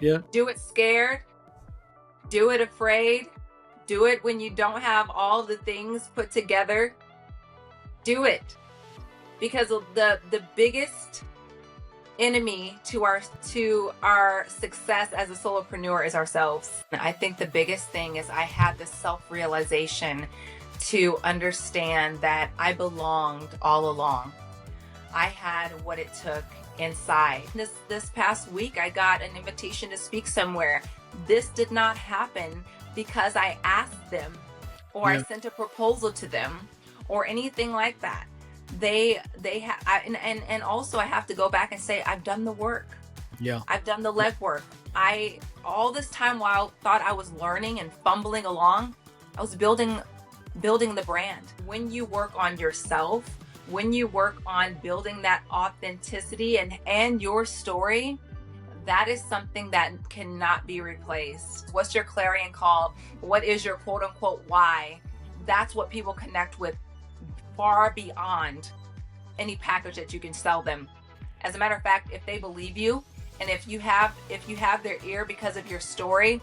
Yeah. Do it scared, do it afraid, do it when you don't have all the things put together. Do it. Because the biggest enemy to our success as a solopreneur is ourselves. I think the biggest thing is I had this self-realization to understand that I belonged all along. I had what it took inside. This past week, I got an invitation to speak somewhere. This did not happen because I asked them or I sent a proposal to them or anything like that. And also I have to go back and say I've done the work. Yeah. I've done the legwork. All this time while I thought I was learning and fumbling along, I was building the brand. When you work on yourself, when you work on building that authenticity and your story, that is something that cannot be replaced. What's your clarion call? What is your quote unquote why? That's what people connect with far beyond any package that you can sell them. As a matter of fact, if they believe you and if you have their ear because of your story,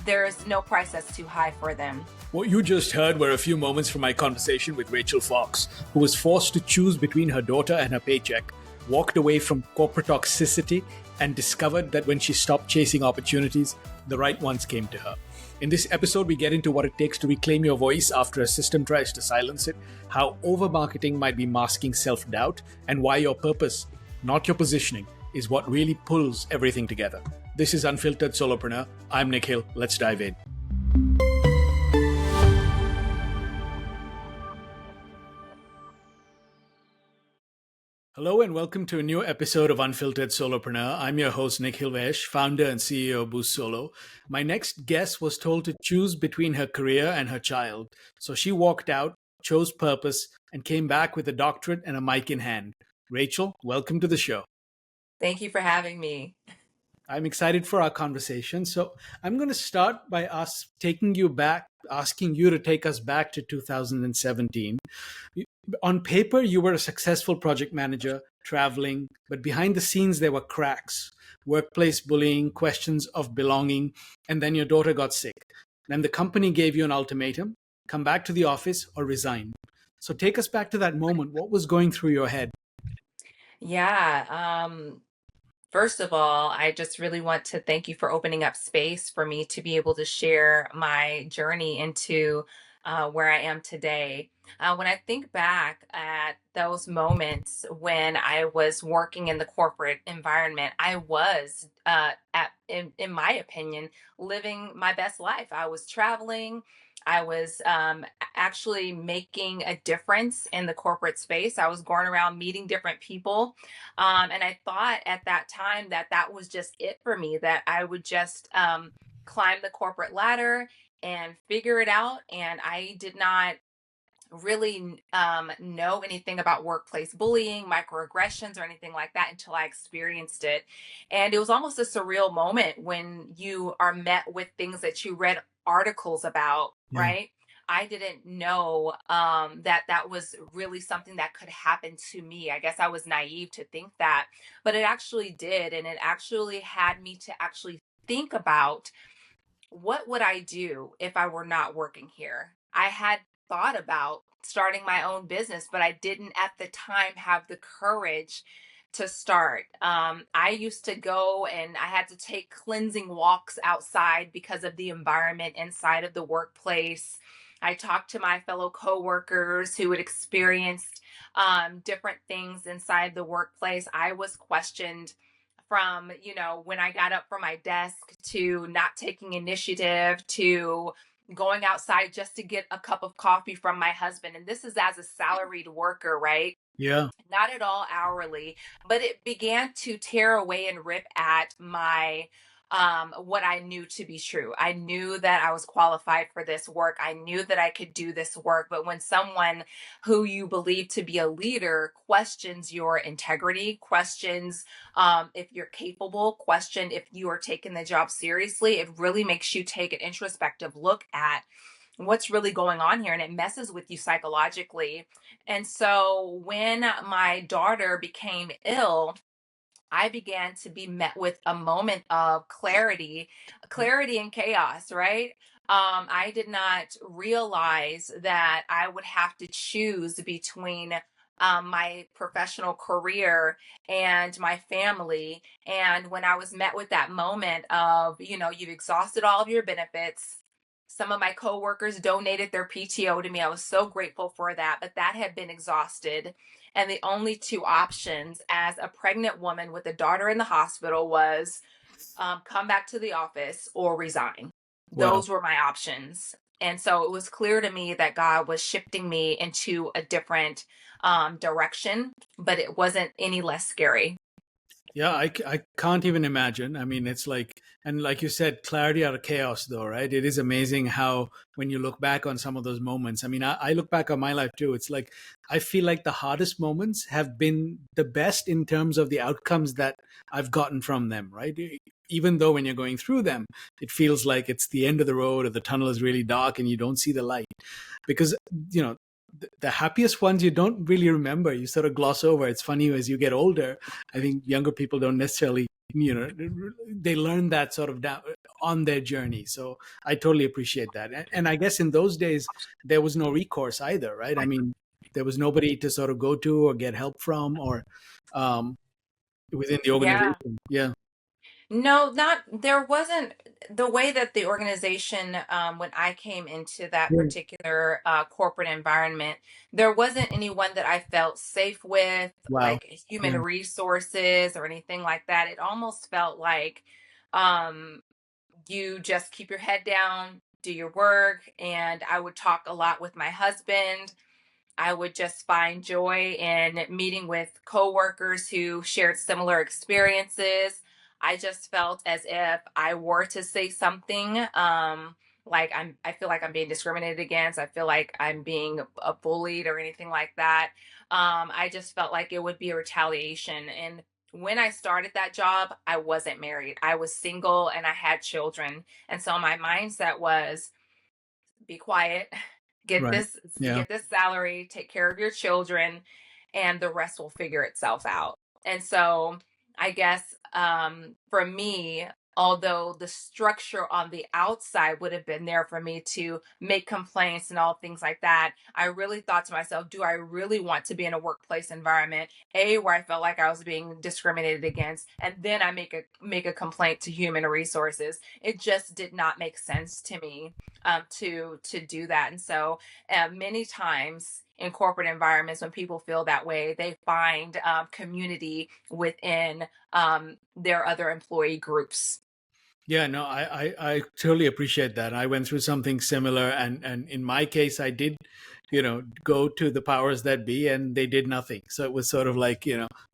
there is no price that's too high for them. What you just heard were a few moments from my conversation with Rachel Fox, who was forced to choose between her daughter and her paycheck, walked away from corporate toxicity, and discovered that when she stopped chasing opportunities, the right ones came to her. In this episode, we get into what it takes to reclaim your voice after a system tries to silence it, how over-marketing might be masking self-doubt, and why your purpose, not your positioning, is what really pulls everything together. This is Unfiltered Solopreneur. I'm Nikhil. Let's dive in. Hello and welcome to a new episode of Unfiltered Solopreneur. I'm your host, Nikhil Vaish, founder and CEO of Boost Solo. My next guest was told to choose between her career and her child. So she walked out, chose purpose, and came back with a doctorate and a mic in hand. Rachel, welcome to the show. Thank you for having me. I'm excited for our conversation. So I'm going to start by us taking you back, asking you to take us back to 2017. On paper, you were a successful project manager, traveling, but behind the scenes, there were cracks, workplace bullying, questions of belonging, and then your daughter got sick. Then the company gave you an ultimatum, come back to the office or resign. So take us back to that moment. What was going through your head? Yeah. First of all, I just really want to thank you for opening up space for me to be able to share my journey into where I am today. When I think back at those moments when I was working in the corporate environment, I was, in my opinion, living my best life. I was traveling. I was actually making a difference in the corporate space. I was going around meeting different people. And I thought at that time that that was just it for me, that I would just climb the corporate ladder and figure it out. And I did not really know anything about workplace bullying, microaggressions, or anything like that until I experienced it. And it was almost a surreal moment when you are met with things that you read articles about, right? I didn't know that was really something that could happen to me. I guess I was naive to think that, but it actually did. And it actually had me to actually think about what would I do if I were not working here? I had thought about starting my own business, but I didn't at the time have the courage to start. I used to go and I had to take cleansing walks outside because of the environment inside of the workplace. I talked to my fellow coworkers who had experienced different things inside the workplace. I was questioned from, when I got up from my desk to not taking initiative to going outside just to get a cup of coffee from my husband. And this is as a salaried worker, right? Yeah. Not at all hourly, but it began to tear away and rip at my what I knew to be true. I knew that I was qualified for this work. I knew that I could do this work. But when someone who you believe to be a leader questions your integrity, questions if you're capable, question if you are taking the job seriously, it really makes you take an introspective look at what's really going on here, and it messes with you psychologically. And so when my daughter became ill, I began to be met with a moment of clarity and chaos, right? I did not realize that I would have to choose between my professional career and my family. And when I was met with that moment of, you've exhausted all of your benefits. Some of my coworkers donated their PTO to me. I was so grateful for that, but that had been exhausted. And the only two options as a pregnant woman with a daughter in the hospital was come back to the office or resign. Wow. Those were my options. And so it was clear to me that God was shifting me into a different direction, but it wasn't any less scary. Yeah, I can't even imagine. I mean, it's like, and like you said, clarity out of chaos, though, right? It is amazing how, when you look back on some of those moments, I mean, I look back on my life too. It's like, I feel like the hardest moments have been the best in terms of the outcomes that I've gotten from them, right? Even though when you're going through them, it feels like it's the end of the road or the tunnel is really dark and you don't see the light. Because, you know, the happiest ones you don't really remember, you sort of gloss over. It's funny, as you get older, I think younger people don't necessarily, they learn that sort of down on their journey. So I totally appreciate that. And I guess in those days there was no recourse either, right? I mean, there was nobody to sort of go to or get help from, or um, within the Yeah. organization. Yeah. No, not there wasn't the way that the organization, when I came into that Yeah. particular corporate environment, there wasn't anyone that I felt safe with, Wow. like human Yeah. resources or anything like that. It almost felt like um, you just keep your head down, do your work. And I would talk a lot with my husband. I would just find joy in meeting with coworkers who shared similar experiences. I just felt as if I were to say something, like I feel like I'm being discriminated against. I feel like I'm being bullied or anything like that. I just felt like it would be a retaliation. And when I started that job, I wasn't married. I was single and I had children. And so my mindset was, be quiet, get Right. this Yeah. get this salary, take care of your children, and the rest will figure itself out. And so I guess for me, although the structure on the outside would have been there for me to make complaints and all things like that, I really thought to myself, do I really want to be in a workplace environment, a where I felt like I was being discriminated against, and then I make a complaint to human resources? It just did not make sense to me to do that. And so many times in corporate environments, when people feel that way, they find community within their other employee groups. Yeah, no, I totally appreciate that. I went through something similar, and in my case, I did, go to the powers that be, and they did nothing. So it was sort of like,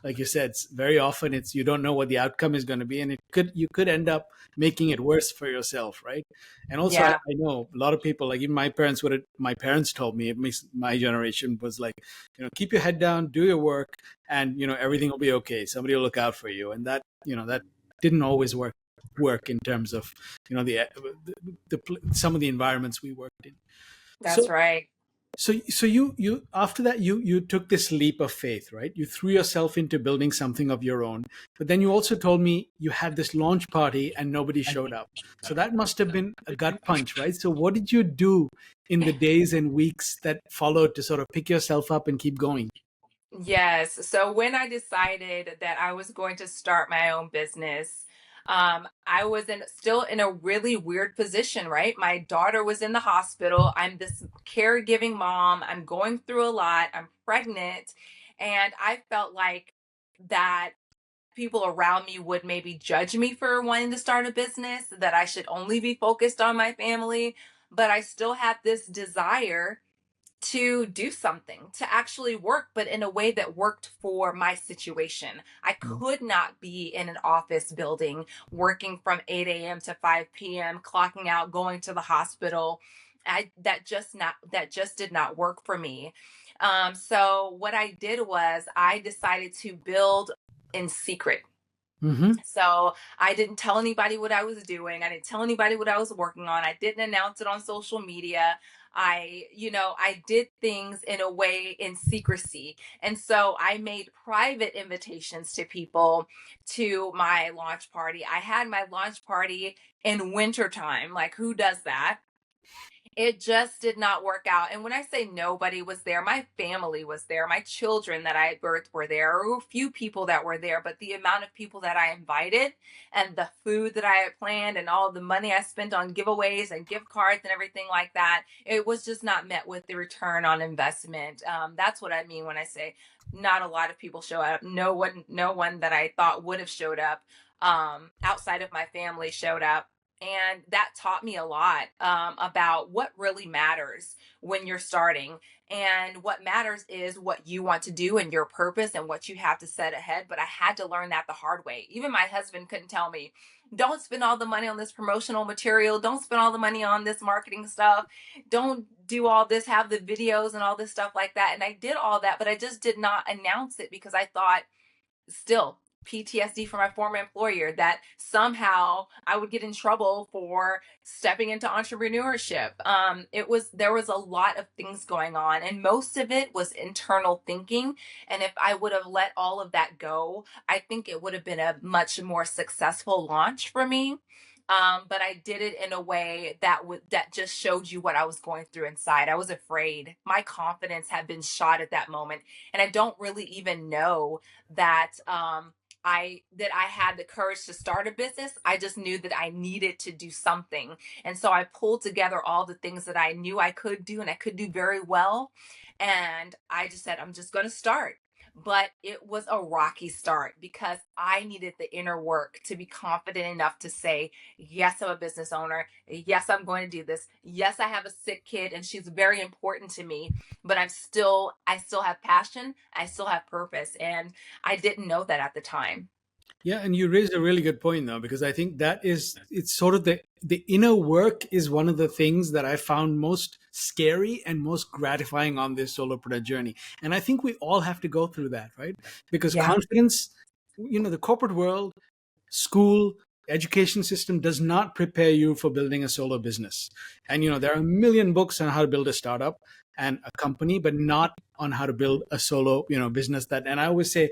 like you said, very often it's, you don't know what the outcome is going to be, and you could end up making it worse for yourself, right? And also, Yeah, I know a lot of people, like even my parents told me, at least my generation was like, keep your head down, do your work, and everything will be okay. Somebody will look out for you, and that didn't always work in terms of some of the environments we worked in. that's So right. you after that, you took this leap of faith, right? You threw yourself into building something of your own, but then you also told me you had this launch party and nobody showed up. So that must have been a gut punch, right? So what did you do in the days and weeks that followed to sort of pick yourself up and keep going? Yes. So when I decided that I was going to start my own business, I was still in a really weird position, right? My daughter was in the hospital. I'm this caregiving mom. I'm going through a lot. I'm pregnant. And I felt like that people around me would maybe judge me for wanting to start a business, that I should only be focused on my family. But I still had this desire to do something, to actually work, but in a way that worked for my situation. I could not be in an office building working from 8 a.m. to 5 p.m., clocking out, going to the hospital. That just did not work for me. So what I did was I decided to build in secret. Mm-hmm. So I didn't tell anybody what I was doing. I didn't tell anybody what I was working on. I didn't announce it on social media. I did things in a way in secrecy. And so I made private invitations to people to my launch party. I had my launch party in wintertime. Like, who does that? It just did not work out. And when I say nobody was there, my family was there. My children that I had birthed were there. There were a few people that were there, but the amount of people that I invited and the food that I had planned and all the money I spent on giveaways and gift cards and everything like that, it was just not met with the return on investment. That's what I mean when I say not a lot of people show up. No one that I thought would have showed up outside of my family showed up, and that taught me a lot about what really matters when you're starting. And what matters is what you want to do and your purpose and what you have to set ahead. But I had to learn that the hard way. Even my husband couldn't tell me, don't spend all the money on this promotional material. Don't spend all the money on this marketing stuff. Don't do all this, have the videos and all this stuff like that. And I did all that, but I just did not announce it because I thought, still PTSD from my former employer, that somehow I would get in trouble for stepping into entrepreneurship. There was a lot of things going on, and most of it was internal thinking. And if I would have let all of that go, I think it would have been a much more successful launch for me. But I did it in a way that just showed you what I was going through inside. I was afraid. My confidence had been shot at that moment, and I don't really even know that I had the courage to start a business. I just knew that I needed to do something. And so I pulled together all the things that I knew I could do and I could do very well. And I just said, I'm just going to start. But it was a rocky start because I needed the inner work to be confident enough to say, yes, I'm a business owner. Yes, I'm going to do this. Yes, I have a sick kid and she's very important to me, but I still have passion. I still have purpose. And I didn't know that at the time. Yeah, and you raised a really good point though, because I think that is it's sort of the inner work is one of the things that I found most scary and most gratifying on this solopreneur journey. And I think we all have to go through that, right? Because Yeah. confidence, the corporate world, school, education system does not prepare you for building a solo business. And there are a million books on how to build a startup and a company, but not on how to build a solo, business. That, and I always say,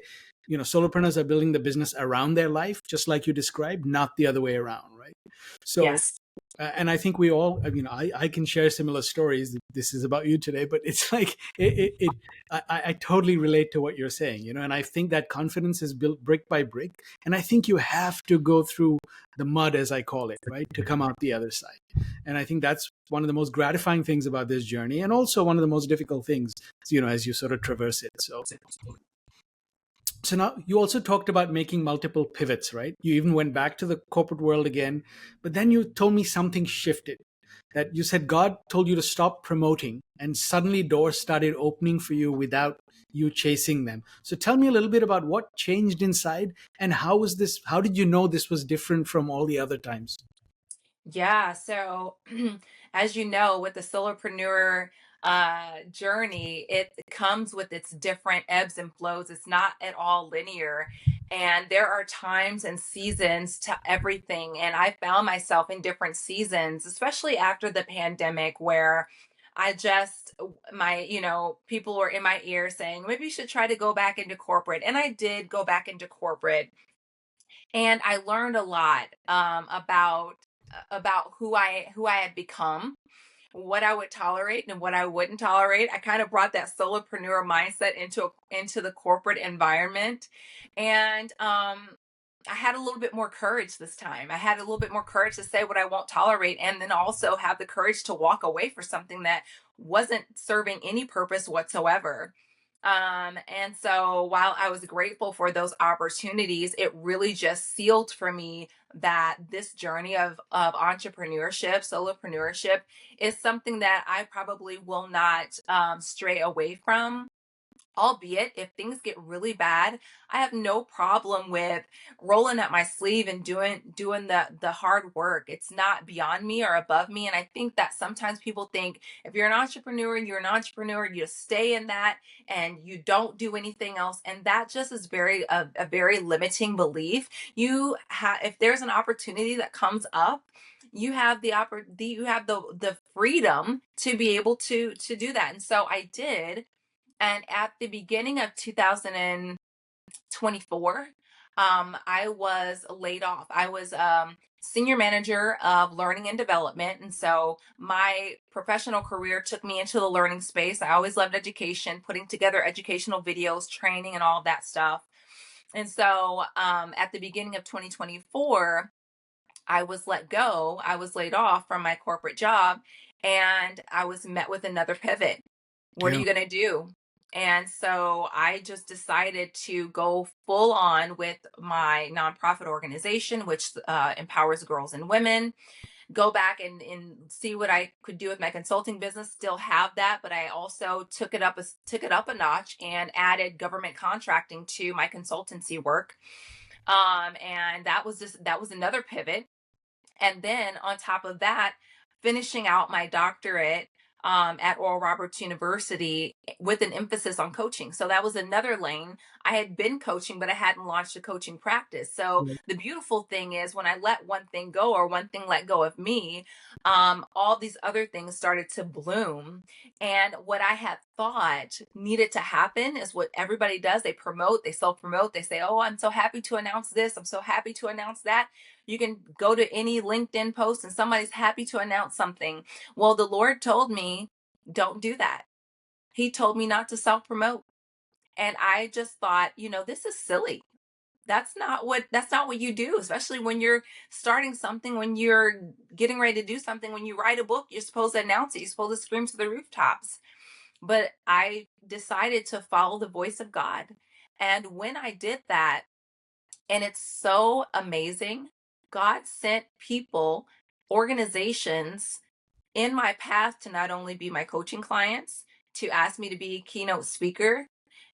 solopreneurs are building the business around their life, just like you described, not the other way around, right? So, Yes. and I think we all, I can share similar stories. This is about you today, but it's like, I totally relate to what you're saying, and I think that confidence is built brick by brick. And I think you have to go through the mud, as I call it, right, to come out the other side. And I think that's one of the most gratifying things about this journey, and also one of the most difficult things, as you sort of traverse it. So now you also talked about making multiple pivots, right? You even went back to the corporate world again, but then you told me something shifted. That you said God told you to stop promoting, and suddenly doors started opening for you without you chasing them. So tell me a little bit about what changed inside, and how did you know this was different from all the other times? Yeah. So, as you know, with the solopreneur journey, it comes with its different ebbs and flows. It's not at all linear. And there are times and seasons to everything. And I found myself in different seasons, especially after the pandemic, where I just, people were in my ear saying, maybe you should try to go back into corporate. And I did go back into corporate, and I learned a lot about who I had become, what I would tolerate and what I wouldn't tolerate. I kind of brought that solopreneur mindset into the corporate environment, and I had a little bit more courage this time. I had a little bit more courage to say what I won't tolerate, and then also have the courage to walk away for something that wasn't serving any purpose whatsoever. And so while I was grateful for those opportunities, it really just sealed for me that this journey of entrepreneurship, solopreneurship, is something that I probably will not stray away from. Albeit, if things get really bad, I have no problem with rolling up my sleeve and doing the hard work. It's not beyond me or above me. And I think that sometimes people think if you're an entrepreneur, you're an entrepreneur, you stay in that and you don't do anything else. And that just is a very limiting belief. You have, if there's an opportunity that comes up, you have you have the freedom to be able to do that. And so I did. And at the beginning of 2024, I was laid off. I was senior manager of learning and development. And so my professional career took me into the learning space. I always loved education, putting together educational videos, training, and all of that stuff. And so at the beginning of 2024, I was let go. I was laid off from my corporate job, and I was met with another pivot. What are Yeah. you going to do? And so I just decided to go full on with my nonprofit organization, which empowers girls and women. Go back and see what I could do with my consulting business. Still have that, but I also took it up a notch and added government contracting to my consultancy work. And that was another pivot. And then on top of that, finishing out my doctorate at Oral Roberts University with an emphasis on coaching. So that was another lane. I had been coaching, but I hadn't launched a coaching practice. So Yeah. the beautiful thing is when I let one thing go or one thing let go of me, all these other things started to bloom. And what I had thought needed to happen is what everybody does. They promote, they self promote, they say, oh, I'm so happy to announce this. I'm so happy to announce that. You can go to any LinkedIn post and somebody's happy to announce something. Well, the Lord told me, don't do that. He told me not to self promote. And I just thought, this is silly. That's not what you do, especially when you're starting something, when you're getting ready to do something, when you write a book, you're supposed to announce it, you're supposed to scream to the rooftops. But I decided to follow the voice of God. And when I did that, and it's so amazing. God sent people, organizations in my path to not only be my coaching clients, to ask me to be a keynote speaker,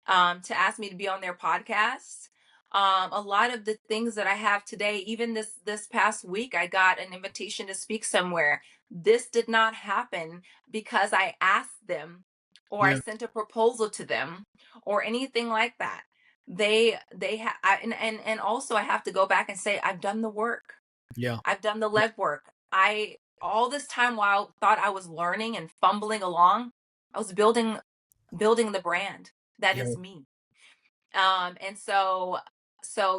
to ask me to be on their podcasts. A lot of the things that I have today, even this past week, I got an invitation to speak somewhere. This did not happen because I asked them or I Yeah. sent a proposal to them or anything like that. They have, and also I have to go back and say I've done the work. Yeah. I've done the legwork. I all this time while I thought I was learning and fumbling along, I was building the brand that Yeah. is me. And so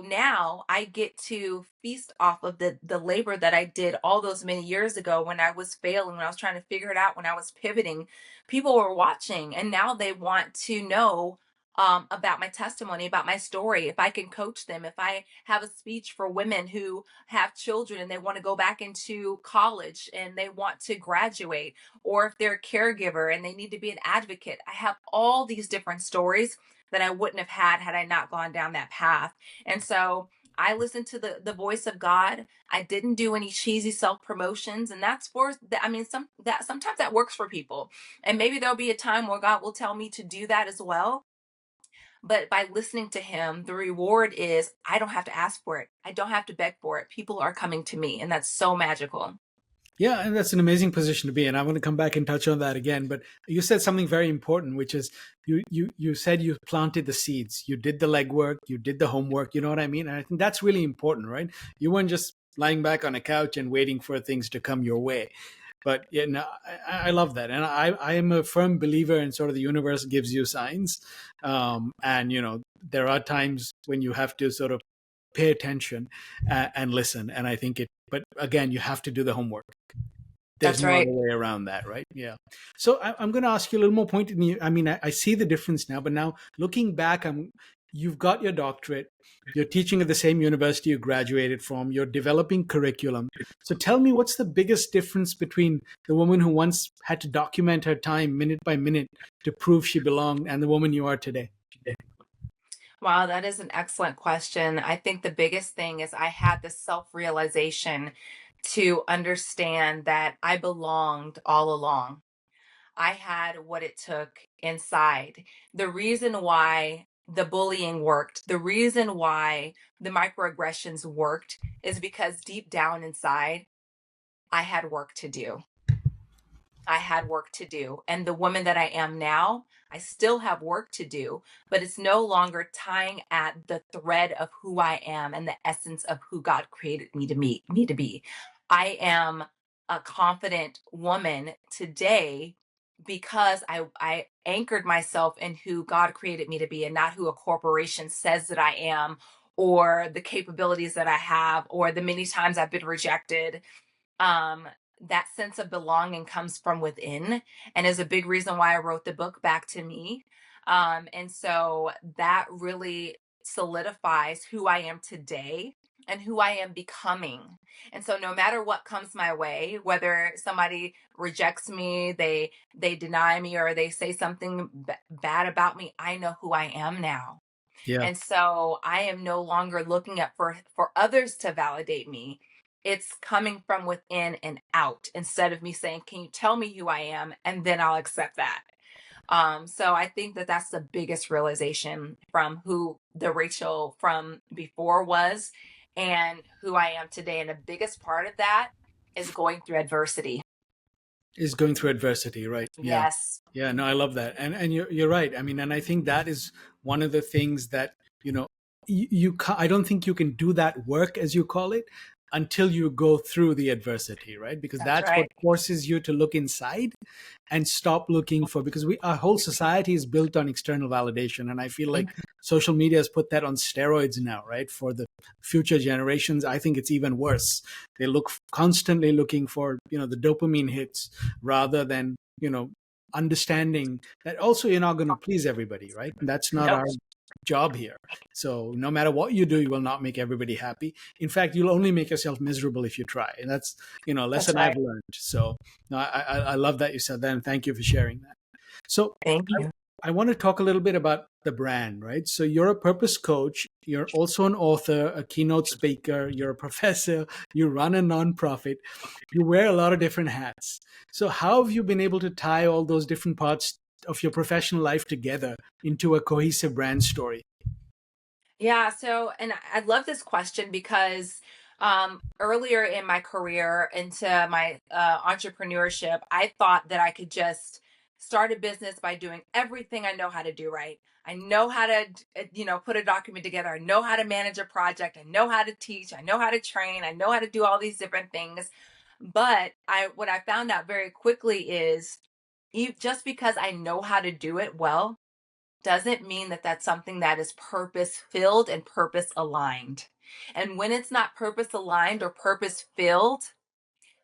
now I get to feast off of the labor that I did all those many years ago when I was failing, when I was trying to figure it out, when I was pivoting. People were watching, and now they want to know about my testimony, about my story. If I can coach them, if I have a speech for women who have children and they want to go back into college and they want to graduate, or if they're a caregiver and they need to be an advocate. I have all these different stories that I wouldn't have had I not gone down that path. And so I listened to the voice of God. I didn't do any cheesy self promotions, and that's for I mean, sometimes that works for people, and maybe there'll be a time where God will tell me to do that as well. But by listening to Him, the reward is I don't have to ask for it. I don't have to beg for it. People are coming to me, and that's so magical. Yeah, and that's an amazing position to be in. I want to come back and touch on that again. But you said something very important, which is you said you planted the seeds, you did the legwork, you did the homework. You know what I mean? And I think that's really important, right? You weren't just lying back on a couch and waiting for things to come your way. But yeah, no, I love that, and I am a firm believer in sort of the universe gives you signs, and there are times when you have to sort of pay attention and listen. And I think it, but again, you have to do the homework. There's That's no other right. way around that, right? Yeah. So I'm going to ask you a little more pointed. I mean, I see the difference now, but now looking back, you've got your doctorate, you're teaching at the same university you graduated from, you're developing curriculum. So tell me, what's the biggest difference between the woman who once had to document her time minute by minute to prove she belonged and the woman you are today? Wow, that is an excellent question. I think the biggest thing is I had this self realization to understand that I belonged all along. I had what it took inside. The reason why the bullying worked, the reason why the microaggressions worked is because deep down inside, I had work to do. I had work to do. And the woman that I am now, I still have work to do, but it's no longer tying at the thread of who I am and the essence of who God created me to be. I am a confident woman today because I anchored myself in who God created me to be and not who a corporation says that I am, or the capabilities that I have, or the many times I've been rejected. um that sense of belonging comes from within, and is a big reason why I wrote the book Back to Me. And so that really solidifies who I am today and who I am becoming. And so no matter what comes my way, whether somebody rejects me, they deny me, or they say something bad about me, I know who I am now. Yeah. And so I am no longer looking at for others to validate me. It's coming from within and out, instead of me saying, "Can you tell me who I am?" and then I'll accept that. So I think that that's the biggest realization from who the Rachel from before was and who I am today. And the biggest part of that is going through adversity. Is going through adversity, right? Yeah. Yes. Yeah, no, I love that. And you're right. I mean, and I think that is one of the things that, you know, I don't think you can do that work, as you call it, until you go through the adversity, right? Because That's that's what right. forces you to look inside and stop looking for, because our whole society is built on external validation, and I feel like Mhm. social media has put that on steroids now, right? For the future generations, I think it's even worse. They look constantly looking for, you know, the dopamine hits, rather than, you know, understanding that also you're not going to please everybody, right? That's not Nope. our job here. So no matter what you do, you will not make everybody happy. In fact, you'll only make yourself miserable if you try. And that's, you know, a That's lesson I've right. learned. So no, I love that you said that, and thank you for sharing that. So Thank you. I want to talk a little bit about the brand, right? So you're a purpose coach, you're also an author, a keynote speaker, you're a professor, you run a nonprofit, you wear a lot of different hats. So how have you been able to tie all those different parts of your professional life together into a cohesive brand story? Yeah, so and I love this question because earlier in my career into my entrepreneurship, I thought that I could just start a business by doing everything I know how to do right. I know how to put a document together. I know how to manage a project. I know how to teach. I know how to train. I know how to do all these different things. But I what I found out very quickly is just because I know how to do it well doesn't mean that that's something that is purpose filled and purpose aligned. And when it's not purpose aligned or purpose filled,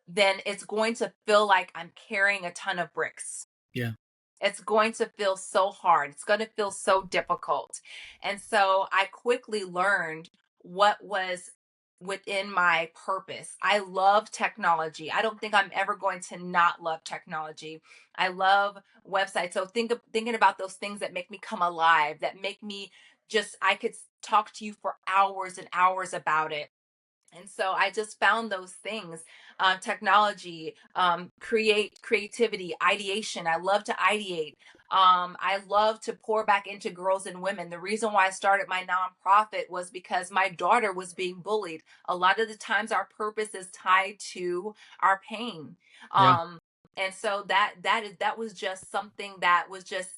then it's going to feel like I'm carrying a ton of bricks. Yeah. It's going to feel so hard. It's going to feel so difficult. And so I quickly learned what was within my purpose. I love technology. I don't think I'm ever going to not love technology. I love websites. So thinking about those things that make me come alive, that make me just I could talk to you for hours and hours about it. And so I just found those things, technology, creativity, ideation. I love to ideate. I love to pour back into girls and women. The reason why I started my nonprofit was because my daughter was being bullied. A lot of the times our purpose is tied to our pain. Yeah. Um, and so that was just something that was just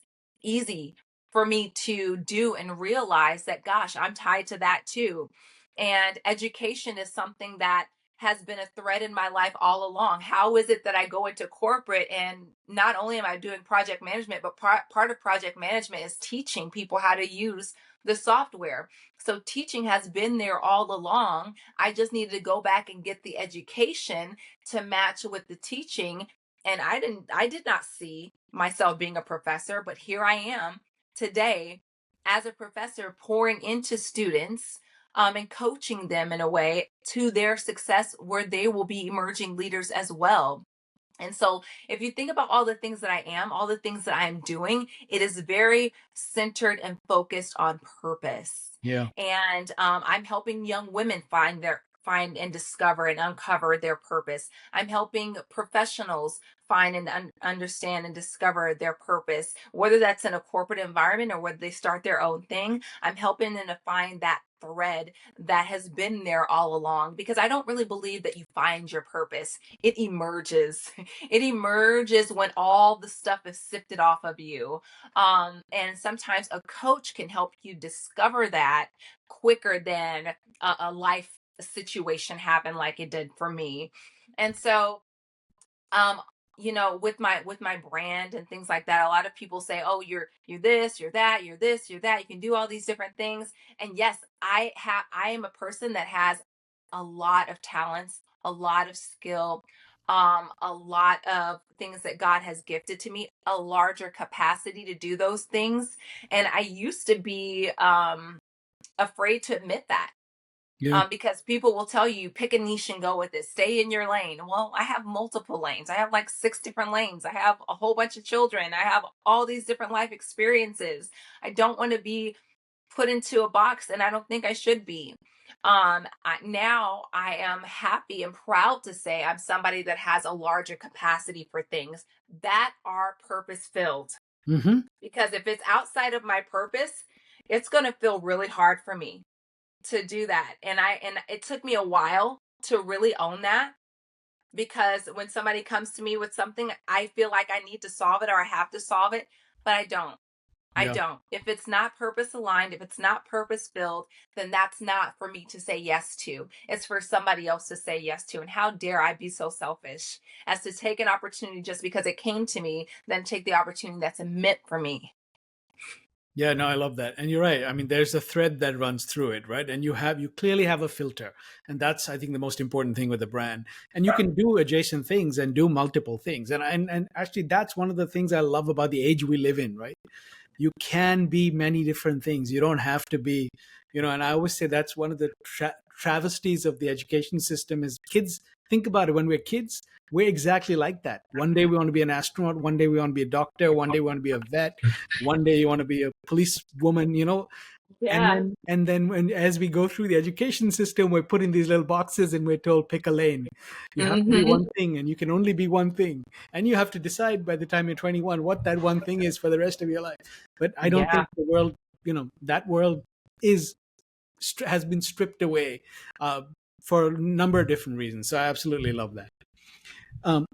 easy for me to do and realize that, gosh, I'm tied to that too. And education is something that has been a thread in my life all along. How is it that I go into corporate and not only am I doing project management, but part of project management is teaching people how to use the software. So teaching has been there all along. I just needed to go back and get the education to match with the teaching. And I did not see myself being a professor, but here I am today as a professor pouring into students, and coaching them in a way to their success where they will be emerging leaders as well. And so, if you think about all the things that I am, all the things that I am doing, it is very centered and focused on purpose. Yeah. And I'm helping young women find and discover and uncover their purpose. I'm helping professionals find and understand and discover their purpose, whether that's in a corporate environment or whether they start their own thing. I'm helping them to find that thread that has been there all along, because I don't really believe that you find your purpose. It emerges. It emerges when all the stuff is sifted off of you. And sometimes a coach can help you discover that quicker than a life situation happen like it did for me. And so um with my brand and things like that, a lot of people say, oh, you're this, you're that, you're this, you're that, you can do all these different things. And yes, I am a person that has a lot of talents, a lot of skill, a lot of things that God has gifted to me, a larger capacity to do those things. And I used to be afraid to admit that, Yeah. because people will tell you, pick a niche and go with it. Stay in your lane. Well, I have multiple lanes. I have like 6 different lanes. I have a whole bunch of children. I have all these different life experiences. I don't want to be put into a box, and I don't think I should be. Now I am happy and proud to say I'm somebody that has a larger capacity for things that are purpose filled. Mm-hmm. Because if it's outside of my purpose, it's going to feel really hard for me to do that. And it took me a while to really own that, because when somebody comes to me with something, I feel like I need to solve it or I have to solve it, but I don't. I Yeah. don't. If it's not purpose aligned, if it's not purpose filled, then that's not for me to say yes to. It's for somebody else to say yes to. And how dare I be so selfish as to take an opportunity just because it came to me, then take the opportunity that's meant for me. Yeah, no, I love that. And you're right. I mean, there's a thread that runs through it, right? And you clearly have a filter. And that's, I think, the most important thing with the brand. And you can do adjacent things and do multiple things. And actually that's one of the things I love about the age we live in, right? You can be many different things. You don't have to be, and I always say that's one of the travesties of the education system is kids. Think about it. When we're kids, we're exactly like that. One day we want to be an astronaut. One day we want to be a doctor. One day we want to be a vet. One day you want to be a police woman, and Yeah. then when as we go through the education system, we're put in these little boxes and we're told pick a lane. You have to be Mm-hmm. one thing and you can only be one thing. And you have to decide by the time you're 21 what that one thing is for the rest of your life. But I don't Yeah. think the world, that world is has been stripped away uh, for a number of different reasons. So I absolutely love that. Um,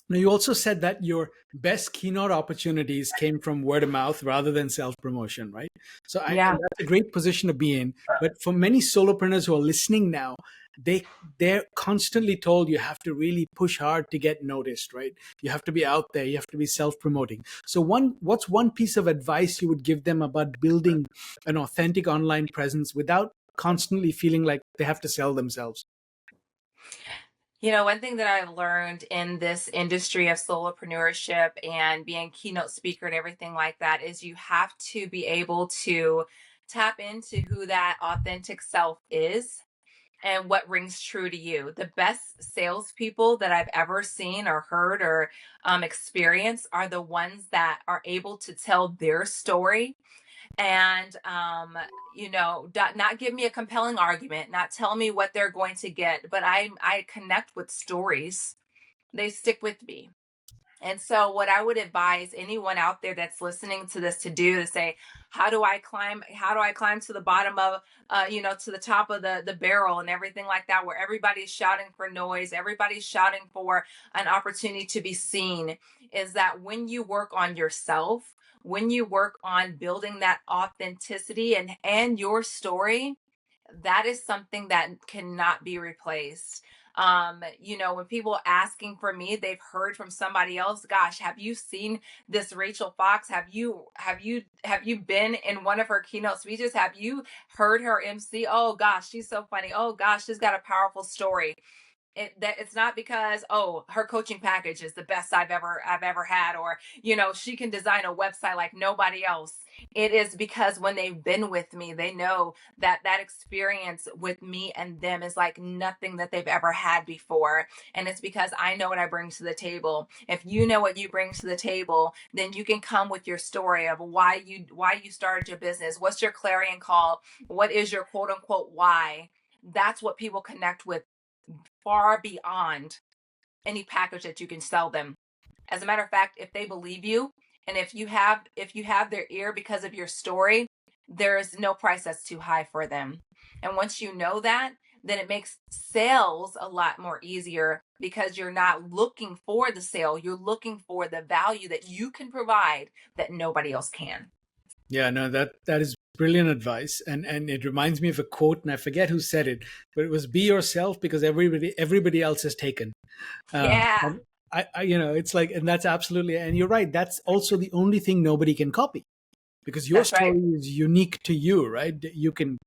Now, you also said that your best keynote opportunities came from word of mouth rather than self promotion, right? Yeah. And that's a great position to be in. But for many solopreneurs who are listening now, they're constantly told you have to really push hard to get noticed, right? You have to be out there. You have to be self promoting. So, what's one piece of advice you would give them about building an authentic online presence without constantly feeling like they have to sell themselves? One thing that I've learned in this industry of solopreneurship and being keynote speaker and everything like that is you have to be able to tap into who that authentic self is and what rings true to you. The best salespeople that I've ever seen or heard or experienced are the ones that are able to tell their story and not give me a compelling argument, not tell me what they're going to get, but I connect with stories. They stick with me. And so, what I would advise anyone out there that's listening to this to do is say, how do I climb? How do I climb to the bottom of, to the top of the barrel and everything like that, where everybody's shouting for noise, everybody's shouting for an opportunity to be seen? Is that when you work on yourself, when you work on building that authenticity and your story, that is something that cannot be replaced. When people are asking for me, they've heard from somebody else, gosh, have you seen this Rachel Fox? Have you been in one of her keynote speeches? Have you heard her MC? Oh gosh, she's so funny. Oh gosh, she's got a powerful story. It's not because, oh, her coaching package is the best I've ever had, or she can design a website like nobody else. It is because when they've been with me, they know that experience with me and them is like nothing that they've ever had before. And it's because I know what I bring to the table. If you know what you bring to the table, then you can come with your story of why you started your business. What's your clarion call? What is your quote unquote why? that's what people connect with far beyond any package that you can sell them. As a matter of fact, if they believe you, and if you have their ear because of your story, there is no price that's too high for them. And once you know that, then it makes sales a lot more easier, because you're not looking for the sale, you're looking for the value that you can provide that nobody else can. Yeah, no, that is brilliant advice, and it reminds me of a quote, and I forget who said it, but it was "Be yourself because everybody else is taken." Yeah, And it's like, and that's absolutely, and you're right. That's also the only thing nobody can copy, because your that's right. story is unique to you, right?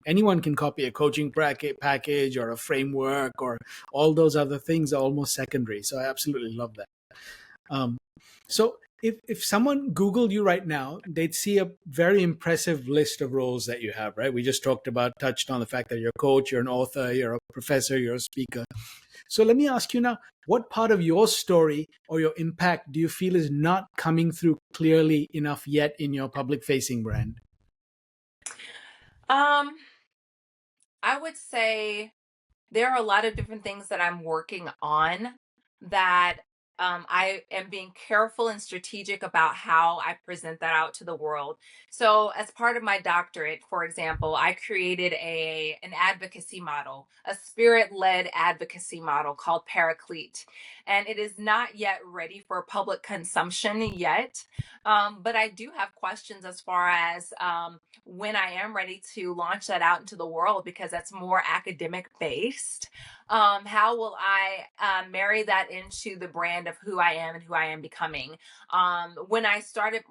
Anyone can copy a coaching package or a framework, or all those other things are almost secondary. So I absolutely love that. Um, so if someone Googled you right now, they'd see a very impressive list of roles that you have, right? We just touched on the fact that you're a coach, you're an author, you're a professor, you're a speaker. So let me ask you now, what part of your story or your impact do you feel is not coming through clearly enough yet in your public facing brand? Um, I would say there are a lot of different things that I'm working on that I am being careful and strategic about how I present that out to the world. So, as part of my doctorate, for example, I created an advocacy model, a spirit-led advocacy model called Paraclete, and it is not yet ready for public consumption yet. But I do have questions as far as when I am ready to launch that out into the world, because that's more academic based. How will I marry that into the brand of who I am and who I am becoming? When I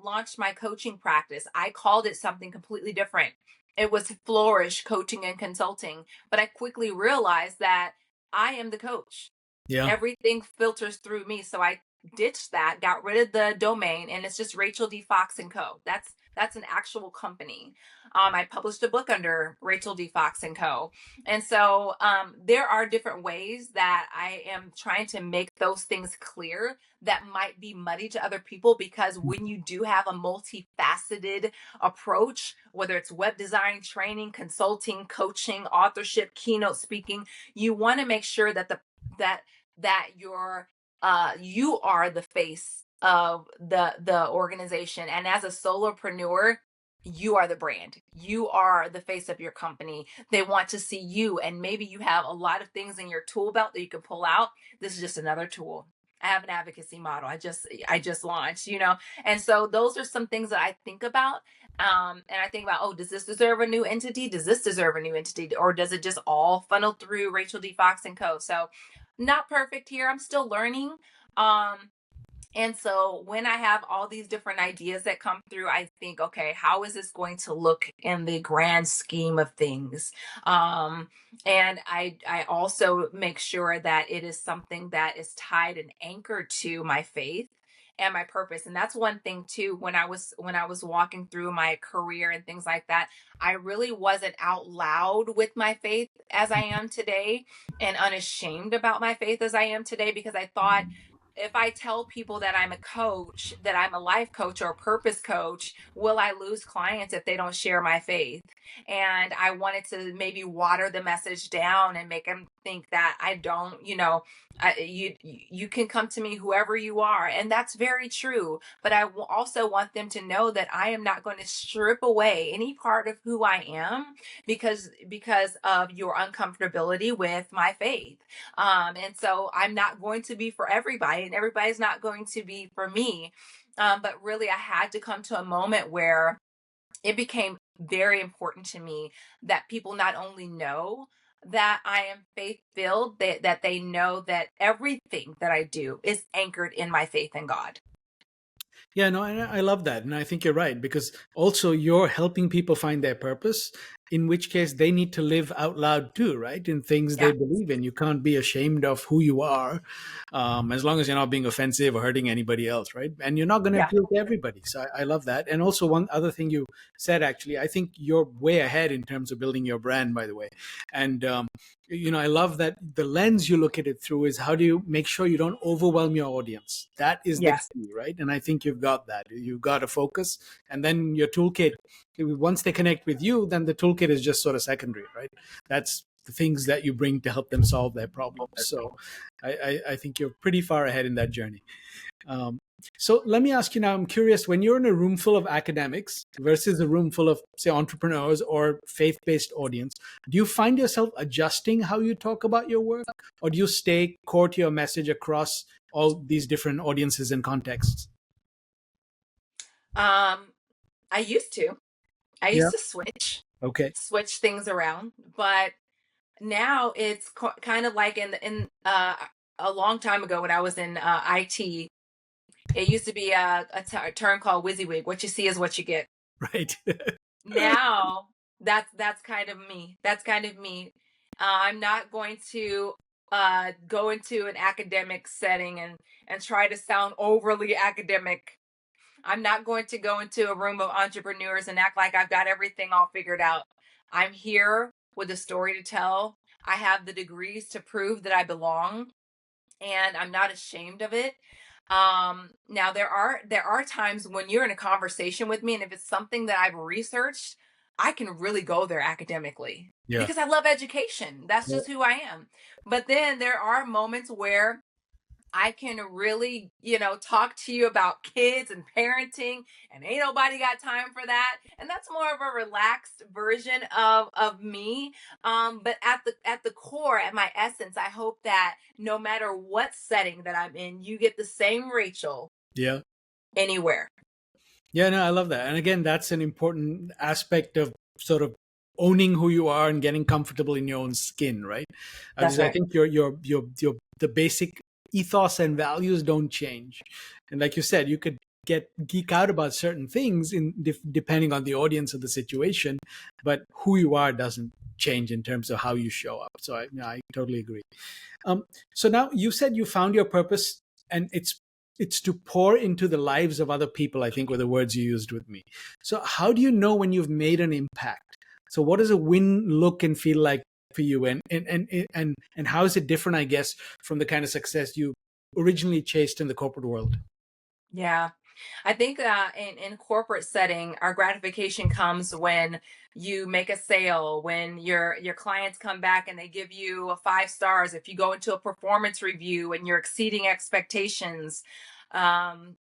launched my coaching practice, I called it something completely different. It was Flourish Coaching and Consulting. But I quickly realized that I am the coach. Yeah. Everything filters through me. So I ditched that, got rid of the domain, and it's just Rachel D. Fox and Co. That's an actual company. I published a book under Rachel D. Fox and Co. And so there are different ways that I am trying to make those things clear that might be muddy to other people, because when you do have a multifaceted approach, whether it's web design, training, consulting, coaching, authorship, keynote speaking, you want to make sure that that you are the face of the organization, and as a solopreneur, you are the brand, you are the face of your company. They want to see you, and maybe you have a lot of things in your tool belt that you can pull out. This is just another tool. I have an advocacy model, I just launched, and so those are some things that I think about. And I think about, oh, does this deserve a new entity? Does this deserve a new entity? Or does it just all funnel through Rachel D. Fox and Co? So not perfect here. I'm still learning. Um, and so when I have all these different ideas that come through, I think, okay, how is this going to look in the grand scheme of things? Um, and I also make sure that it is something that is tied and anchored to my faith and my purpose. And that's one thing too, when I was walking through my career and things like that, I really wasn't out loud with my faith as I am today, and unashamed about my faith as I am today, because I thought, if I tell people that I'm a coach, that I'm a life coach or a purpose coach, will I lose clients if they don't share my faith? And I wanted to maybe water the message down and make them think that I don't, you can come to me whoever you are, and that's very true. But I also want them to know that I am not going to strip away any part of who I am because of your uncomfortability with my faith. And so I'm not going to be for everybody, and everybody's not going to be for me. But really, I had to come to a moment where it became very important to me that people not only know that I am faith filled, that they know that everything that I do is anchored in my faith in God. Yeah, no, and I love that. And I think you're right, because also you're helping people find their purpose, in which case they need to live out loud too, right? In things they Yeah. believe in. You can't be ashamed of who you are, as long as you're not being offensive or hurting anybody else, right? And you're not going to Yeah. appeal to everybody. So I love that. And also, one other thing you said, actually, I think you're way ahead in terms of building your brand, by the way. And, I love that the lens you look at it through is, how do you make sure you don't overwhelm your audience? That is the Yes. key, right? And I think you've got that. You've got to focus, and then your toolkit. Once they connect with you, then the toolkit is just sort of secondary, right? That's the things that you bring to help them solve their problems. So I think you're pretty far ahead in that journey. So let me ask you now, I'm curious, when you're in a room full of academics versus a room full of, say, entrepreneurs or faith-based audience, do you find yourself adjusting how you talk about your work, or do you stay core to your message across all these different audiences and contexts? Um, I used to. I Yeah. used to Okay. switch things around, but now it's kind of like in a long time ago when I was in IT. It used to be a term called WYSIWYG. What you see is what you get. Right. Now that's kind of me. That's kind of me. I'm not going to go into an academic setting and try to sound overly academic. I'm not going to go into a room of entrepreneurs and act like I've got everything all figured out. I'm here with a story to tell. I have the degrees to prove that I belong, and I'm not ashamed of it. Now there are times when you're in a conversation with me, and if it's something that I've researched, I can really go there academically Yeah. because I love education. That's Yeah. just who I am. But then there are moments where I can really, talk to you about kids and parenting, and ain't nobody got time for that. And that's more of a relaxed version of me. But at the core, at my essence, I hope that no matter what setting that I'm in, you get the same Rachel Yeah. anywhere. Yeah, no, I love that. And again, that's an important aspect of sort of owning who you are and getting comfortable in your own skin, right? That's Because I right. think your the basic ethos and values don't change. And like you said, you could get geek out about certain things depending on the audience or the situation, but who you are doesn't change in terms of how you show up. So I totally agree. Um, so now you said you found your purpose, and it's to pour into the lives of other people, I think were the words you used with me. So how do you know when you've made an impact? So what does a win look and feel like for you, and how is it different, I guess, from the kind of success you originally chased in the corporate world? Yeah. I think in corporate setting, our gratification comes when you make a sale, when your clients come back and they give you a 5 stars. If you go into a performance review and you're exceeding expectations, um,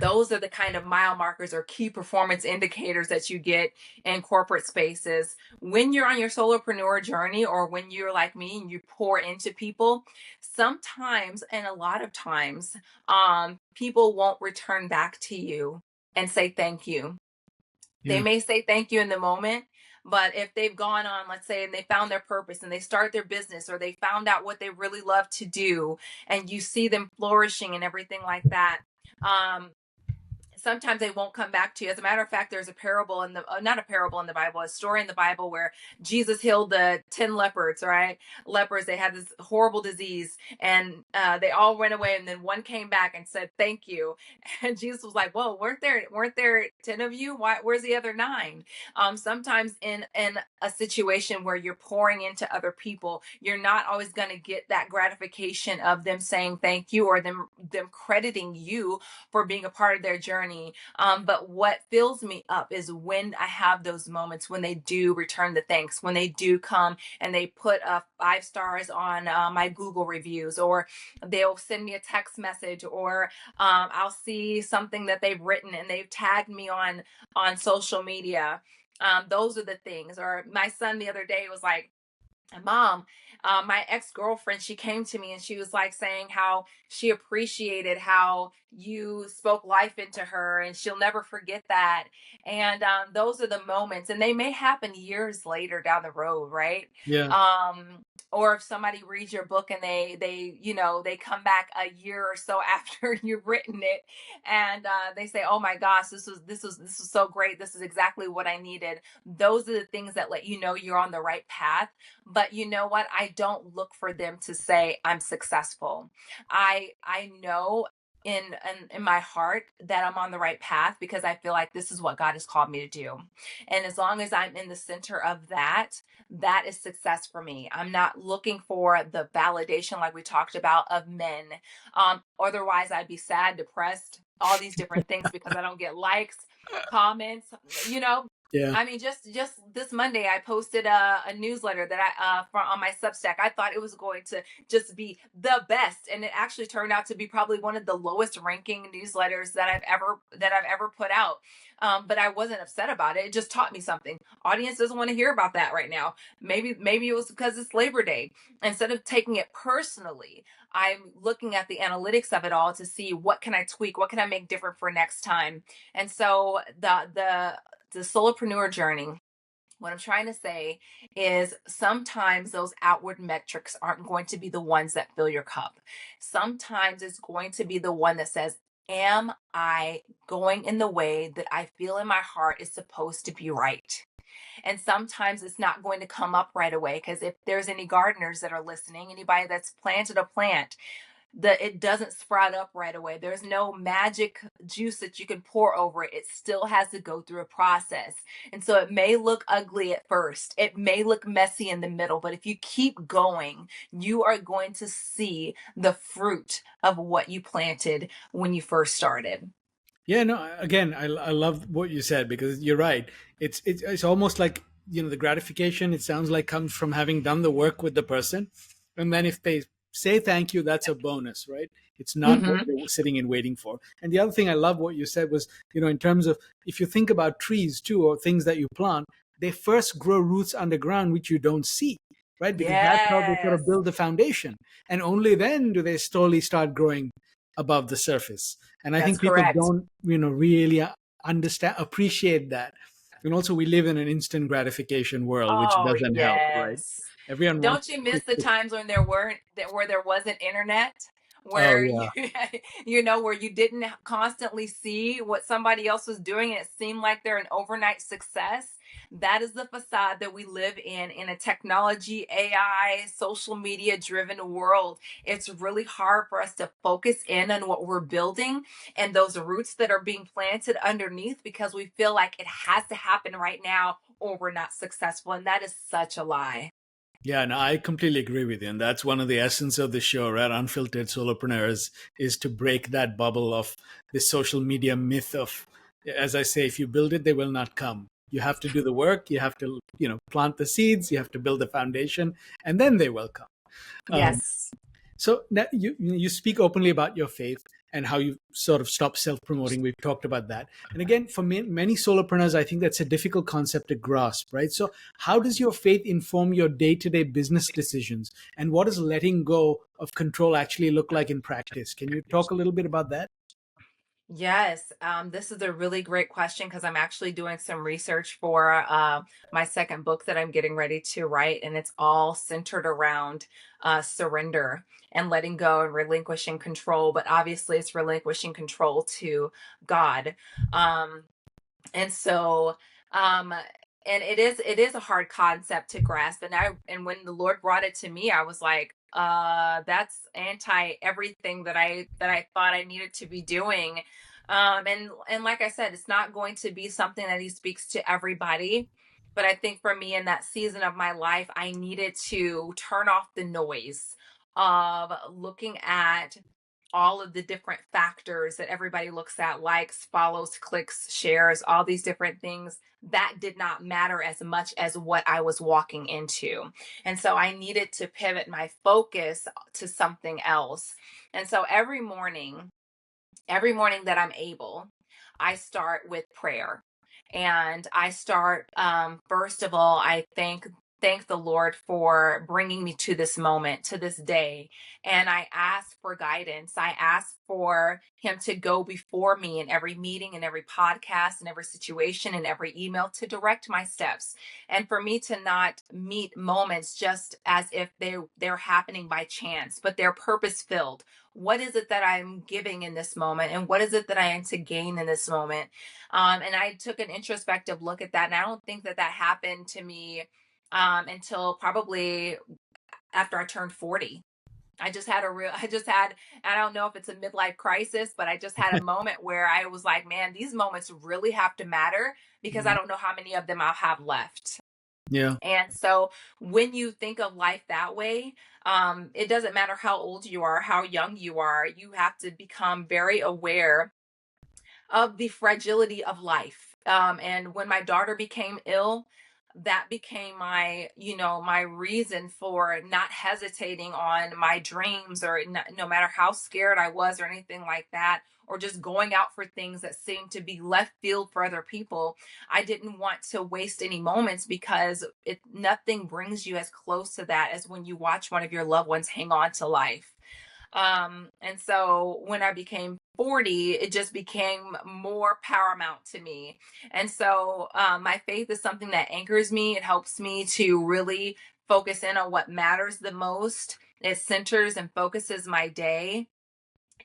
those are the kind of mile markers or key performance indicators that you get in corporate spaces. When you're on your solopreneur journey, or when you're like me and you pour into people, sometimes and a lot of times, people won't return back to you and say thank you. They Yeah. may say thank you in the moment, but if they've gone on, let's say, and they found their purpose and they start their business, or they found out what they really love to do, and you see them flourishing and everything like that, um, sometimes they won't come back to you. As a matter of fact, there's a parable in the not a parable in the Bible, a story in the Bible where Jesus healed the 10 leopards, right? Lepers, they had this horrible disease, and they all went away, and then one came back and said thank you. And Jesus was like, whoa, weren't there 10 of you? Where's the other nine? Sometimes in a situation where you're pouring into other people, you're not always going to get that gratification of them saying thank you, or them crediting you for being a part of their journey. But what fills me up is when I have those moments when they do return the thanks, when they do come and they put 5 stars on my Google reviews, or they'll send me a text message, or I'll see something that they've written and they've tagged me on social media. Those are the things. Or my son the other day was like, Mom, my ex-girlfriend, she came to me and she was like saying how she appreciated how you spoke life into her, and she'll never forget that. And those are the moments, and they may happen years later down the road, right? Yeah. Or if somebody reads your book and they come back a year or so after you've written it, and they say, oh my gosh, this was so great, this is exactly what I needed. Those are the things that let you know you're on the right path. But you know what? I don't look for them to say I'm successful. I know in my heart that I'm on the right path, because I feel like this is what God has called me to do. And as long as I'm in the center of that, that is success for me. I'm not looking for the validation like we talked about of men. Otherwise I'd be sad, depressed, all these different things, because I don't get likes, comments, you know Yeah. I mean, just this Monday, I posted a newsletter that I from on my Substack. I thought it was going to just be the best, and it actually turned out to be probably one of the lowest ranking newsletters that I've ever put out. But I wasn't upset about it. It just taught me something. Audience doesn't want to hear about that right now. Maybe it was because it's Labor Day. Instead of taking it personally, I'm looking at the analytics of it all to see what can I tweak, what can I make different for next time. And so the solopreneur journey, what I'm trying to say is sometimes those outward metrics aren't going to be the ones that fill your cup. Sometimes it's going to be the one that says, am I going in the way that I feel in my heart is supposed to be right? And sometimes it's not going to come up right away, because if there's any gardeners that are listening, anybody that's planted a plant, it doesn't sprout up right away. There's no magic juice that you can pour over it. It still has to go through a process. And so it may look ugly at first. It may look messy in the middle, but if you keep going, you are going to see the fruit of what you planted when you first started. Yeah, no, again, I love what you said, because you're right. It's almost like, the gratification, it sounds like, comes from having done the work with the person. And then if they say thank you, that's a bonus, right? It's not what Mm-hmm. you're sitting and waiting for. And the other thing I love what you said was, in terms of, if you think about trees too, or things that you plant, they first grow roots underground, which you don't see, right? Because that's how they sort Yes, of build the foundation. And only then do they slowly start growing above the surface. And I that's think people correct. don't, really appreciate that. And also, we live in an instant gratification world, which Oh, doesn't help, right? yes. Everyone wants Don't you miss quick the fix. times when there weren't that where there wasn't internet? Oh Where you yeah, where you didn't constantly see what somebody else was doing and it seemed like they're an overnight success. That is the facade that we live in a technology, AI, social media driven world. It's really hard for us to focus in on what we're building and those roots that are being planted underneath, because we feel like it has to happen right now or we're not successful. And that is such a lie. yeah. No, I completely agree with you, and that's one of the essence of the show, right? Unfiltered Solopreneurs is to break that bubble of this social media myth of, as I say, if you build it, they will not come. You have to do the work. You have to, plant the seeds. You have to build the foundation, and then they will come. Um, Yes. So now you speak openly about your faith and how you sort of stop self-promoting. We've talked about that. And again, for many solopreneurs, I think that's a difficult concept to grasp, right? So how does your faith inform your day-to-day business decisions? And what does letting go of control actually look like in practice? Can you talk a little bit about that? Yes, this is a really great question because I'm actually doing some research for my second book that I'm getting ready to write, and it's all centered around surrender and letting go and relinquishing control. But obviously, it's relinquishing control to God. Um, and so um and it is a hard concept to grasp, and when the Lord brought it to me, I was like, that's anti everything that I thought I needed to be doing. And like I said, it's not going to be something that he speaks to everybody, but I think for me in that season of my life, I needed to turn off the noise of looking at all of the different factors that everybody looks at: likes, follows, clicks, shares, all these different things. That did not matter as much as what I was walking into. And so I needed to pivot my focus to something else. And so every morning that I'm able, I start with prayer. And I start, first of all, I thank the Lord for bringing me to this moment, to this day. And I ask for guidance. I ask for him to go before me in every meeting, in every podcast, in every situation, in every email, to direct my steps. And for me to not meet moments just as if they're happening by chance, but they're purpose filled. What is it that I'm giving in this moment? And what is it that I am to gain in this moment? And I took an introspective look at that. And I don't think that that happened to me until probably after I turned 40. I just had, I don't know if it's a midlife crisis, but I just had a moment where I was like, man, these moments really have to matter because I Mhm. don't know how many of them I'll have left. Yeah. And so when you think of life that way, it doesn't matter how old you are, how young you are, you have to become very aware of the fragility of life. And when my daughter became ill, that became my, my reason for not hesitating on my dreams, or no matter how scared I was or anything like that, or just going out for things that seemed to be left field for other people. I didn't want to waste any moments, because nothing brings you as close to that as when you watch one of your loved ones hang on to life. And so when I became 40, it just became more paramount to me. And so my faith is something that anchors me. It helps me to really focus in on what matters the most. It centers and focuses my day.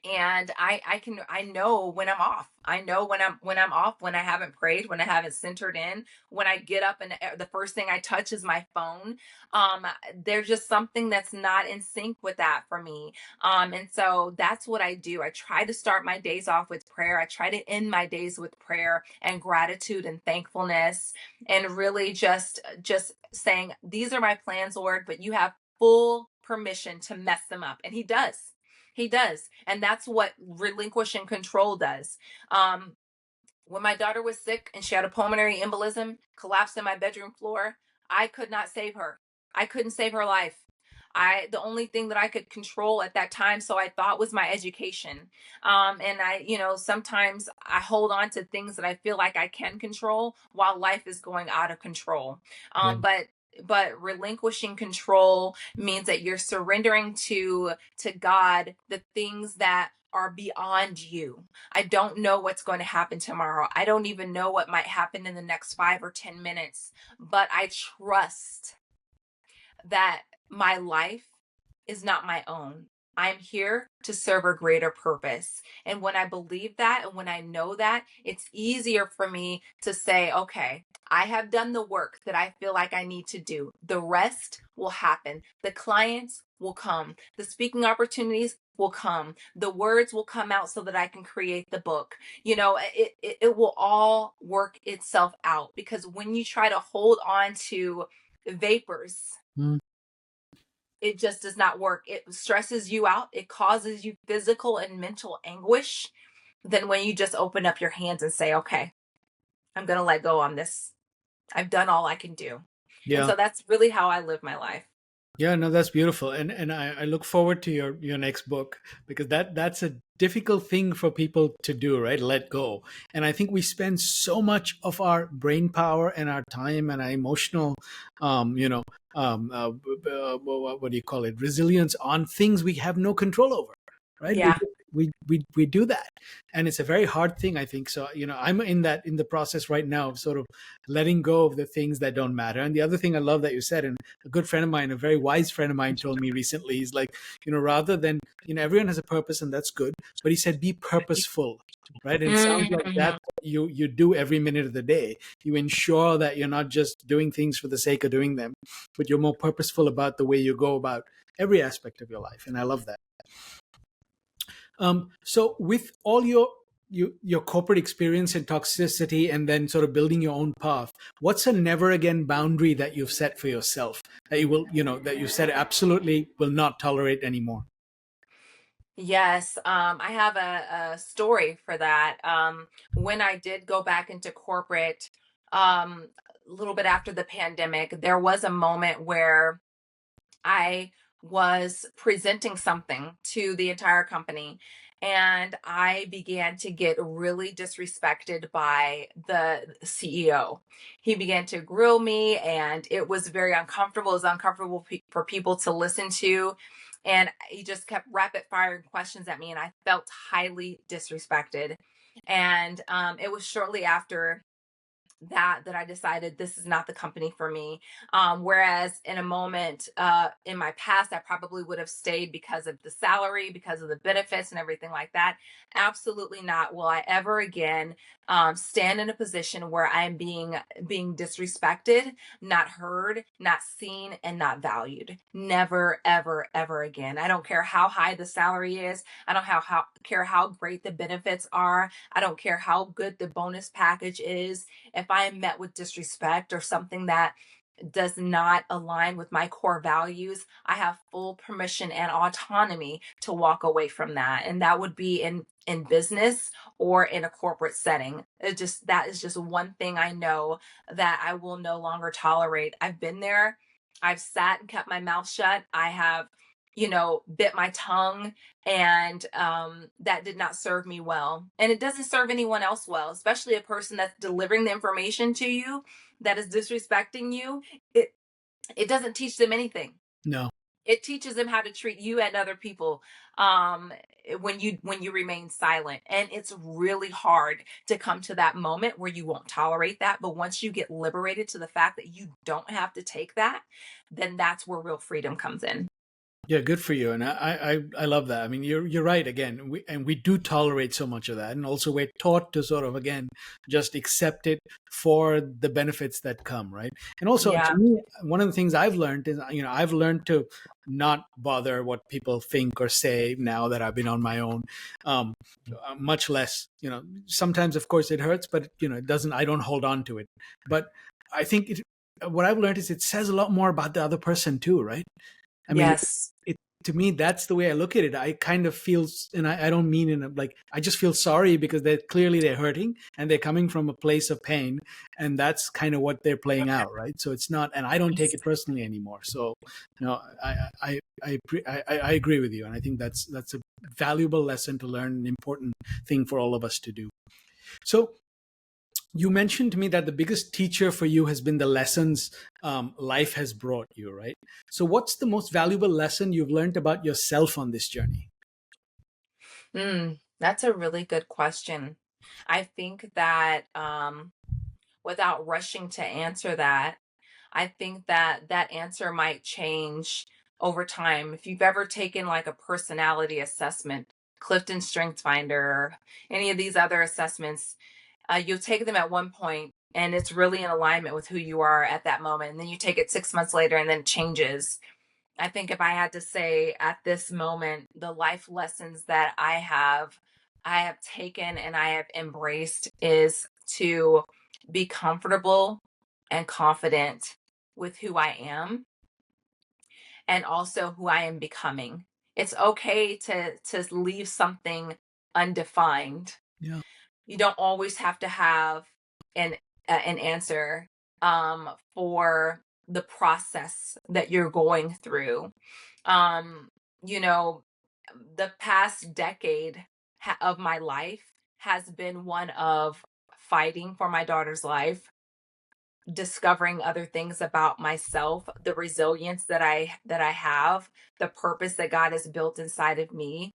And I know when I'm off. I know when I'm off, when I haven't prayed, when I haven't centered in, when I get up and the first thing I touch is my phone. um there's just something that's not in sync with that for me. And so that's what I do. I try to start my days off with prayer. I try to end my days with prayer and gratitude and thankfulness, and really just saying, these are my plans, Lord, but you have full permission to mess them up. And he does. He does. And that's what relinquishing control does. Um, when my daughter was sick and she had a pulmonary embolism, collapsed in my bedroom floor, I could not save her. I couldn't save her life. The only thing that I could control at that time, so I thought, was my education. And sometimes I hold on to things that I feel like I can control while life is going out of control. Yeah. But relinquishing control means that you're surrendering to God the things that are beyond you. I don't know what's going to happen tomorrow. I don't even know what might happen in the next 5 or 10 minutes, but I trust that my life is not my own. I'm here to serve a greater purpose. And when I believe that, and when I know that, it's easier for me to say, okay, I have done the work that I feel like I need to do. The rest will happen. The clients will come. The speaking opportunities will come. The words will come out so that I can create the book. It will all work itself out, because when you try to hold on to vapors, Mm. it just does not work. It stresses you out. It causes you physical and mental anguish. Then when you just open up your hands and say, okay, I'm going to let go on this. I've done all I can do. And Yeah. so that's really how I live my life. Yeah, no, that's beautiful, and I look forward to your next book, because that's a difficult thing for people to do, right? Let go. And I think we spend so much of our brain power and our time and our emotional, um, you know, what do you call it? Resilience on things we have no control over, right? Yeah. We do that, and it's a very hard thing, I think. So I'm in the process right now of sort of letting go of the things that don't matter. And the other thing I love that you said, and a good friend of mine, a very wise friend of mine, told me recently, he's like, rather than, everyone has a purpose and that's good, but he said, be purposeful, right? And it sounds like Mhm. that you do every minute of the day. You ensure that you're not just doing things for the sake of doing them, but you're more purposeful about the way you go about every aspect of your life. And I love that. So with all your corporate experience and toxicity, and then sort of building your own path, what's a never again boundary that you've set for yourself, that you will, that you said absolutely will not tolerate anymore? Yes, I have a story for that. When I did go back into corporate, a little bit after the pandemic, there was a moment where I was presenting something to the entire company, and I began to get really disrespected by the CEO. He began to grill me, and it was very uncomfortable. It was uncomfortable for people to listen to. And he just kept rapid firing questions at me, and I felt highly disrespected. And it was shortly after that I decided this is not the company for me. Whereas in a moment in my past, I probably would have stayed because of the salary, because of the benefits and everything like that. Absolutely not will I ever again stand in a position where I'm being disrespected, not heard, not seen, and not valued. Never, ever, ever again. I don't care how high the salary is. I don't care how great the benefits are. I don't care how good the bonus package is. If I am met with disrespect or something that does not align with my core values, I have full permission and autonomy to walk away from that. And that would be in business or in a corporate setting. That is just one thing I know that I will no longer tolerate. I've been there. I've sat and kept my mouth shut. I have, bit my tongue, and that did not serve me well. And it doesn't serve anyone else well, especially a person that's delivering the information to you that is disrespecting you. It doesn't teach them anything. No. It teaches them how to treat you and other people, um, when you remain silent. And it's really hard to come to that moment where you won't tolerate that. But once you get liberated to the fact that you don't have to take that, then that's where real freedom comes in. Yeah, good for you, and I love that. I mean, you're right again. We do tolerate so much of that, and also we're taught to sort of again just accept it for the benefits that come, right? And also, to Yeah. me, one of the things I've learned is, I've learned to not bother what people think or say now that I've been on my own. Um, Much less, sometimes of course it hurts, but it doesn't. I don't hold on to it. But I think what I've learned is it says a lot more about the other person too, right? I mean, Yes. it to me, that's the way I look at it. I kind of feel, and I don't mean in a, like, I just feel sorry because they're hurting and they're coming from a place of pain, and that's kind of what they're playing out, right? So it's not, and I don't take it personally anymore. So, I agree with you, and I think that's a valuable lesson to learn, an important thing for all of us to do. So you mentioned to me that the biggest teacher for you has been the lessons life has brought you, right? So, what's the most valuable lesson you've learned about yourself on this journey? That's a really good question. I think that, without rushing to answer that, I think that that answer might change over time. If you've ever taken like a personality assessment, Clifton Strengths Finder, any of these other assessments, you'll take them at one point and it's really in alignment with who you are at that moment. And then you take it 6 months later and then it changes. I think if I had to say at this moment, the life lessons that I have taken and I have embraced is to be comfortable and confident with who I am and also who I am becoming. It's okay to leave something undefined. Yeah, You don't always have to have an an answer for the process that you're going through. um you know the past decade of my life has been one of fighting for my daughter's life, discovering other things about myself, the resilience that I have, the purpose that God has built inside of me.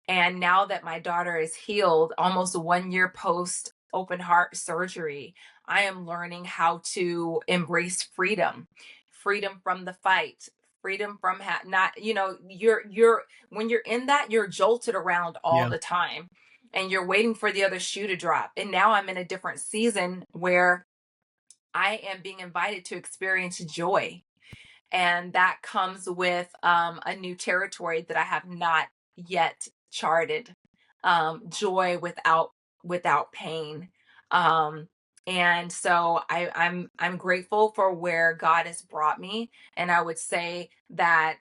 And now that my daughter is healed, almost 1 year post open heart surgery, I am learning how to embrace freedom, freedom from the fight, freedom from not, you're when you're in that, you're jolted around all yeah, the time and you're waiting for the other shoe to drop. And now I'm in a different season where I am being invited to experience joy, and that comes with a new territory that I have not yet charted. Joy without pain. Um, and so I'm grateful for where God has brought me. And I would say that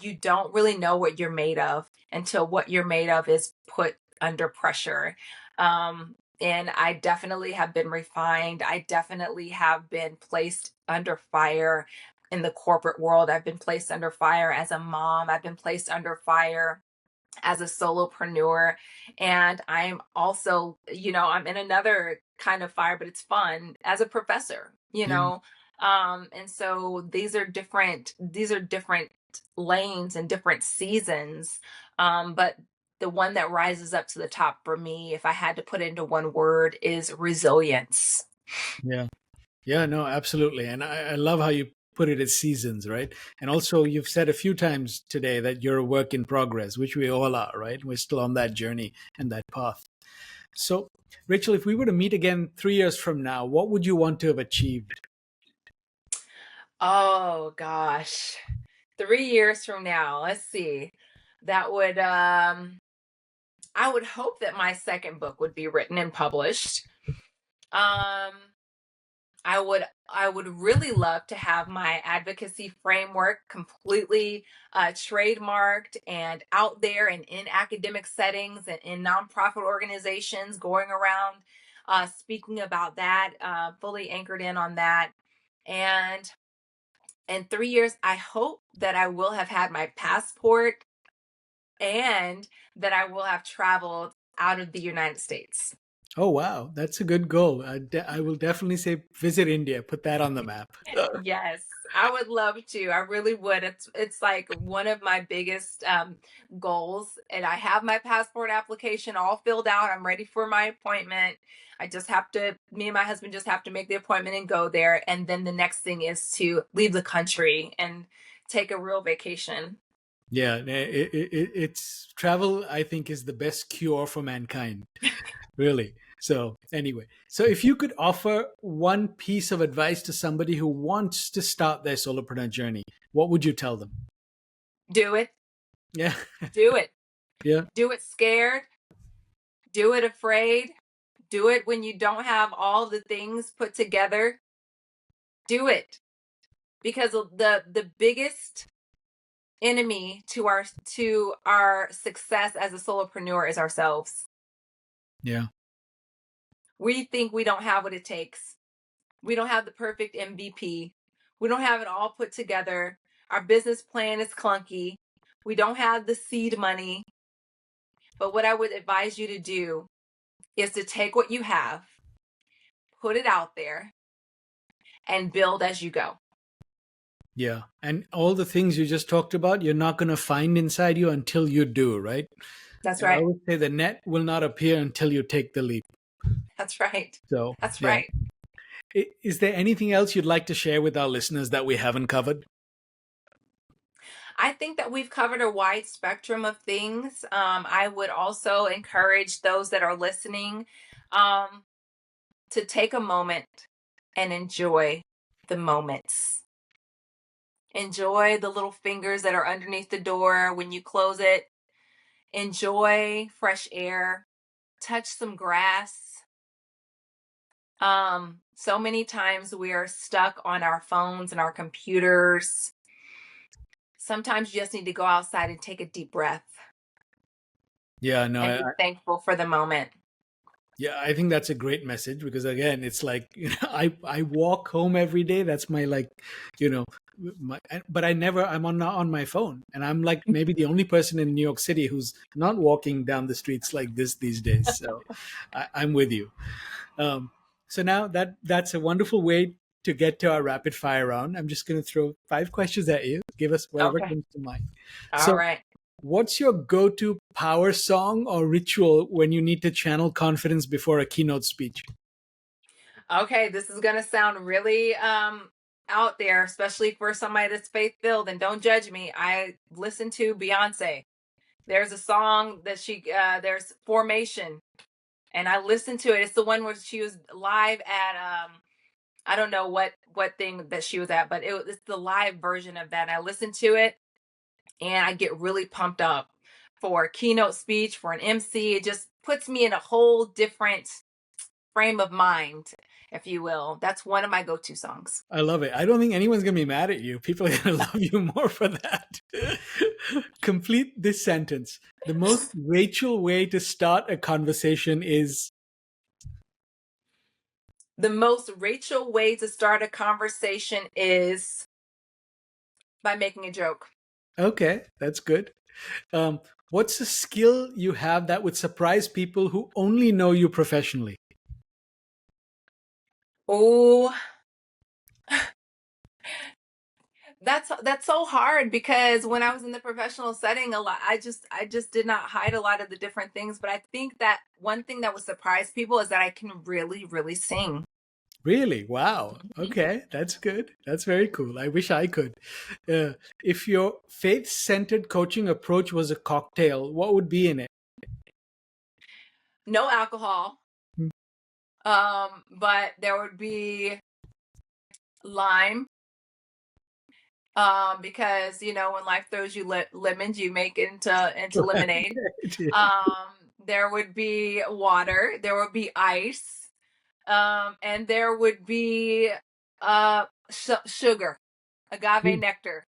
you don't really know what you're made of until what you're made of is put under pressure. And I definitely have been refined. I definitely have been placed under fire in the corporate world. I've been placed under fire as a mom. I've been placed under fire as a solopreneur. And I'm also, I'm in another kind of fire, but it's fun as a professor, yeah, and so these are different lanes and different seasons. But the one that rises up to the top for me, if I had to put it into one word, is resilience. yeah, yeah. No, absolutely. And I love how you put it as seasons, right? And also, you've said a few times today that you're a work in progress, which we all are, right? We're still on that journey and that path. So, Rachel, if we were to meet again 3 years from now, what would you want to have achieved? Oh gosh. 3 years from now, let's see. That would I would hope that my second book would be written and published. Um I would I would really love to have my advocacy framework completely trademarked and out there and in academic settings and in nonprofit organizations going around speaking about that, fully anchored in on that. And in 3 years, I hope that I will have had my passport and that I will have traveled out of the United States. Oh, wow. That's a good goal. I will definitely say visit India, put that on the map. Yes, I would love to. I really would. It's like one of my biggest goals, and I have my passport application all filled out. I'm ready for my appointment. I just have to. Me and my husband just have to make the appointment and go there. And then the next thing is to leave the country and take a real vacation. Yeah, it's travel, I think, is the best cure for mankind, really. So, anyway, so if you could offer one piece of advice to somebody who wants to start their solopreneur journey, what would you tell them? Do it. Yeah, Do it. yeah, Do it scared. Do it afraid. Do it when you don't have all the things put together. Do it because the biggest enemy to our success as a solopreneur is ourselves. yeah, We think we don't have what it takes. We don't have the perfect MVP. We don't have it all put together. Our business plan is clunky. We don't have the seed money. But what I would advise you to do is to take what you have, put it out there, and build as you go. yeah. And all the things you just talked about, you're not going to find inside you until you do, right? That's I right. always say the net will not appear until you take the leap. That's right. So, That's yeah. right. Is there anything else you'd like to share with our listeners that we haven't covered? I think that we've covered a wide spectrum of things. I would also encourage those that are listening um, to take a moment and enjoy the moments. Enjoy the little fingers that are underneath the door when you close it. Enjoy fresh air. Touch some grass. So many times we are stuck on our phones and our computers. Sometimes you just need to go outside and take a deep breath Yeah, no, and be thankful for the moment. yeah, I think that's a great message because again, it's like I walk home every day. That's my like, you know, but I'm not on my phone, and I'm like maybe the only person in New York City who's not walking down the streets like this these days. So I'm with you. Um, so now that's a wonderful way to get to our rapid fire round. I'm just going to throw 5 questions at you. Give us whatever Okay. comes to mind. All So, right. what's your go-to power song or ritual when you need to channel confidence before a keynote speech? Okay, this is gonna sound really out there, especially for somebody that's faith filled. And don't judge me. I listen to Beyonce. There's a song that there's Formation, and I listened to it. It's the one where she was live at I don't know what thing that she was at, but it's the live version of that. And I listened to it, and I get really pumped up for a keynote speech, for an MC. It just puts me in a whole different frame of mind, if you will. That's one of my go-to songs. I love it. I don't think anyone's going to be mad at you. People are going to love you more for that. Complete this sentence. The most Rachel way to start a conversation is The most Rachel way to start a conversation is by making a joke. okay, that's good. Um, what's a skill you have that would surprise people who only know you professionally? Oh, that's so hard because when I was in the professional setting, I just did not hide a lot of the different things. But I think that one thing that would surprise people is that I can really, really sing. Really? Wow. Mhm. Okay, that's good. That's very cool. I wish I could. Uh, if your faith centered coaching approach was a cocktail, what would be in it? No alcohol. Hmm. But there would be lime. Because when life throws you lemons, you make it into lemonade. There would be water. There would be ice. And there would be Sugar, agave nectar.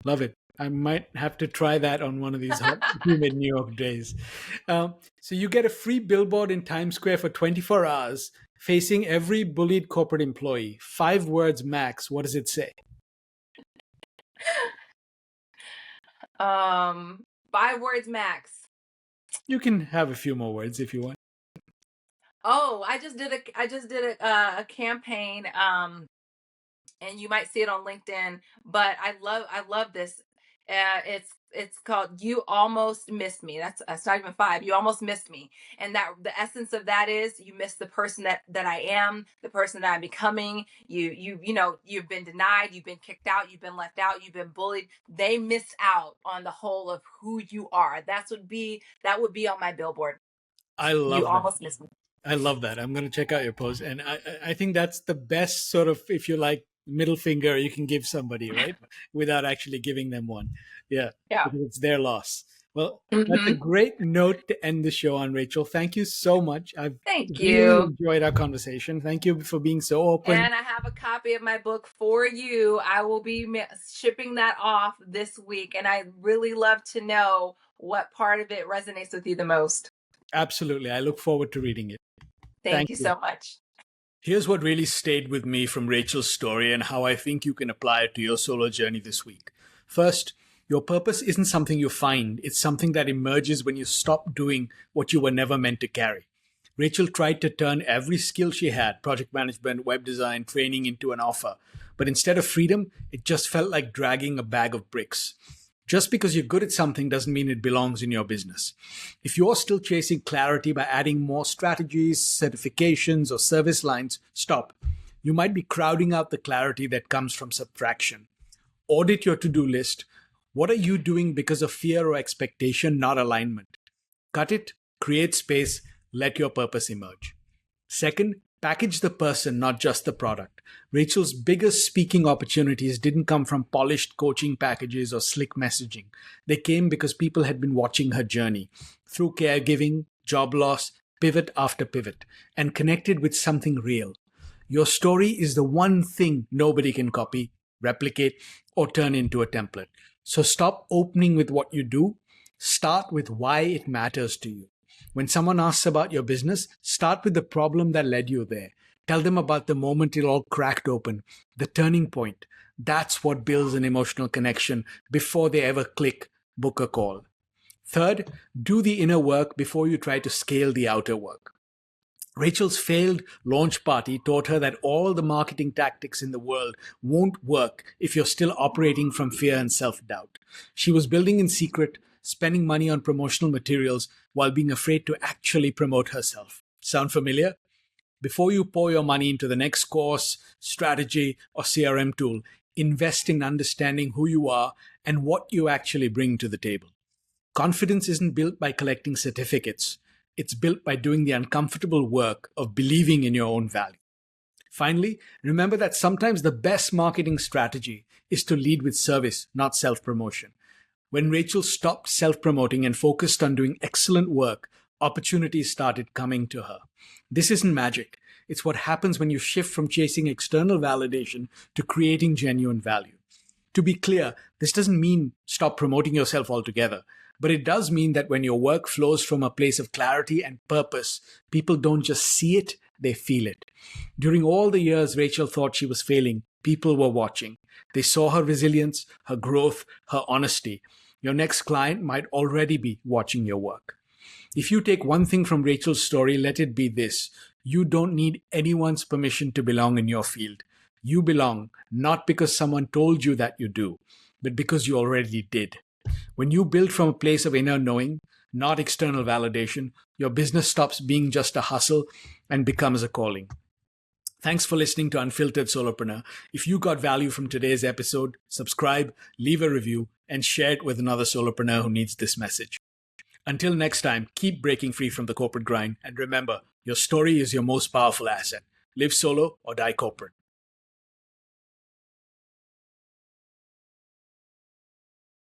Love it. I might have to try that on one of these hot, humid New York days. So you get a free billboard in Times Square for 24 hours facing every bullied corporate employee. 5 words max. What does it say? 5 words max. You can have a few more words if you want. Oh, I just did a campaign, and you might see it on LinkedIn. But I love this. It's called "You Almost Missed Me." That's not even 5. You almost missed me, and that the essence of that is you missed the person that I am, the person that I'm becoming. You've been denied, you've been kicked out, you've been left out, you've been bullied. They miss out on the whole of who you are. That would be on my billboard. I You love that. almost missed me. I love that. I'm going to check out your post. And I think that's the best sort of, if you like, middle finger you can give somebody, right? Without actually giving them one. Yeah. Yeah. Because it's their loss. Well, that's a Hmm. great note to end the show on, Rachel. Thank you so much. I've Thank really you. enjoyed our conversation. Thank you for being so open. And I have a copy of my book for you. I will be shipping that off this week. And I really love to know what part of it resonates with you the most. Absolutely. I look forward to reading it. Thank you so much. Here's what really stayed with me from Rachel's story and how I think you can apply it to your solo journey this week. First, your purpose isn't something you find, it's something that emerges when you stop doing what you were never meant to carry. Rachel tried to turn every skill she had, project management, web design, training, into an offer. But instead of freedom, it just felt like dragging a bag of bricks. Just because you're good at something doesn't mean it belongs in your business. If you're still chasing clarity by adding more strategies, certifications, or service lines, stop. You might be crowding out the clarity that comes from subtraction. Audit your to-do list. What are you doing because of fear or expectation, not alignment? Cut it, create space, let your purpose emerge. Second, package the person, not just the product. Rachel's biggest speaking opportunities didn't come from polished coaching packages or slick messaging. They came because people had been watching her journey through caregiving, job loss, pivot after pivot, and connected with something real. Your story is the one thing nobody can copy, replicate, or turn into a template. So stop opening with what you do. Start with why it matters to you. When someone asks about your business, start with the problem that led you there. Tell them about the moment it all cracked open, the turning point. That's what builds an emotional connection before they ever click, book a call. Third, do the inner work before you try to scale the outer work. Rachel's failed launch party taught her that all the marketing tactics in the world won't work if you're still operating from fear and self-doubt. She was building in secret, spending money on promotional materials while being afraid to actually promote herself. Sound familiar? Before you pour your money into the next course, strategy, or CRM tool, invest in understanding who you are and what you actually bring to the table. Confidence isn't built by collecting certificates. It's built by doing the uncomfortable work of believing in your own value. Finally, remember that sometimes the best marketing strategy is to lead with service, not self-promotion. When Rachel stopped self-promoting and focused on doing excellent work, opportunities started coming to her. This isn't magic. It's what happens when you shift from chasing external validation to creating genuine value. To be clear, this doesn't mean stop promoting yourself altogether, but it does mean that when your work flows from a place of clarity and purpose, people don't just see it, they feel it. During all the years Rachel thought she was failing, people were watching. They saw her resilience, her growth, her honesty. Your next client might already be watching your work. If you take one thing from Rachel's story, let it be this. You don't need anyone's permission to belong in your field. You belong not because someone told you that you do, but because you already did. When you build from a place of inner knowing, not external validation, your business stops being just a hustle and becomes a calling. Thanks for listening to Unfiltered Solopreneur. If you got value from today's episode, subscribe, leave a review, and share it with another solopreneur who needs this message. Until next time, keep breaking free from the corporate grind. And remember, your story is your most powerful asset. Live solo or die corporate.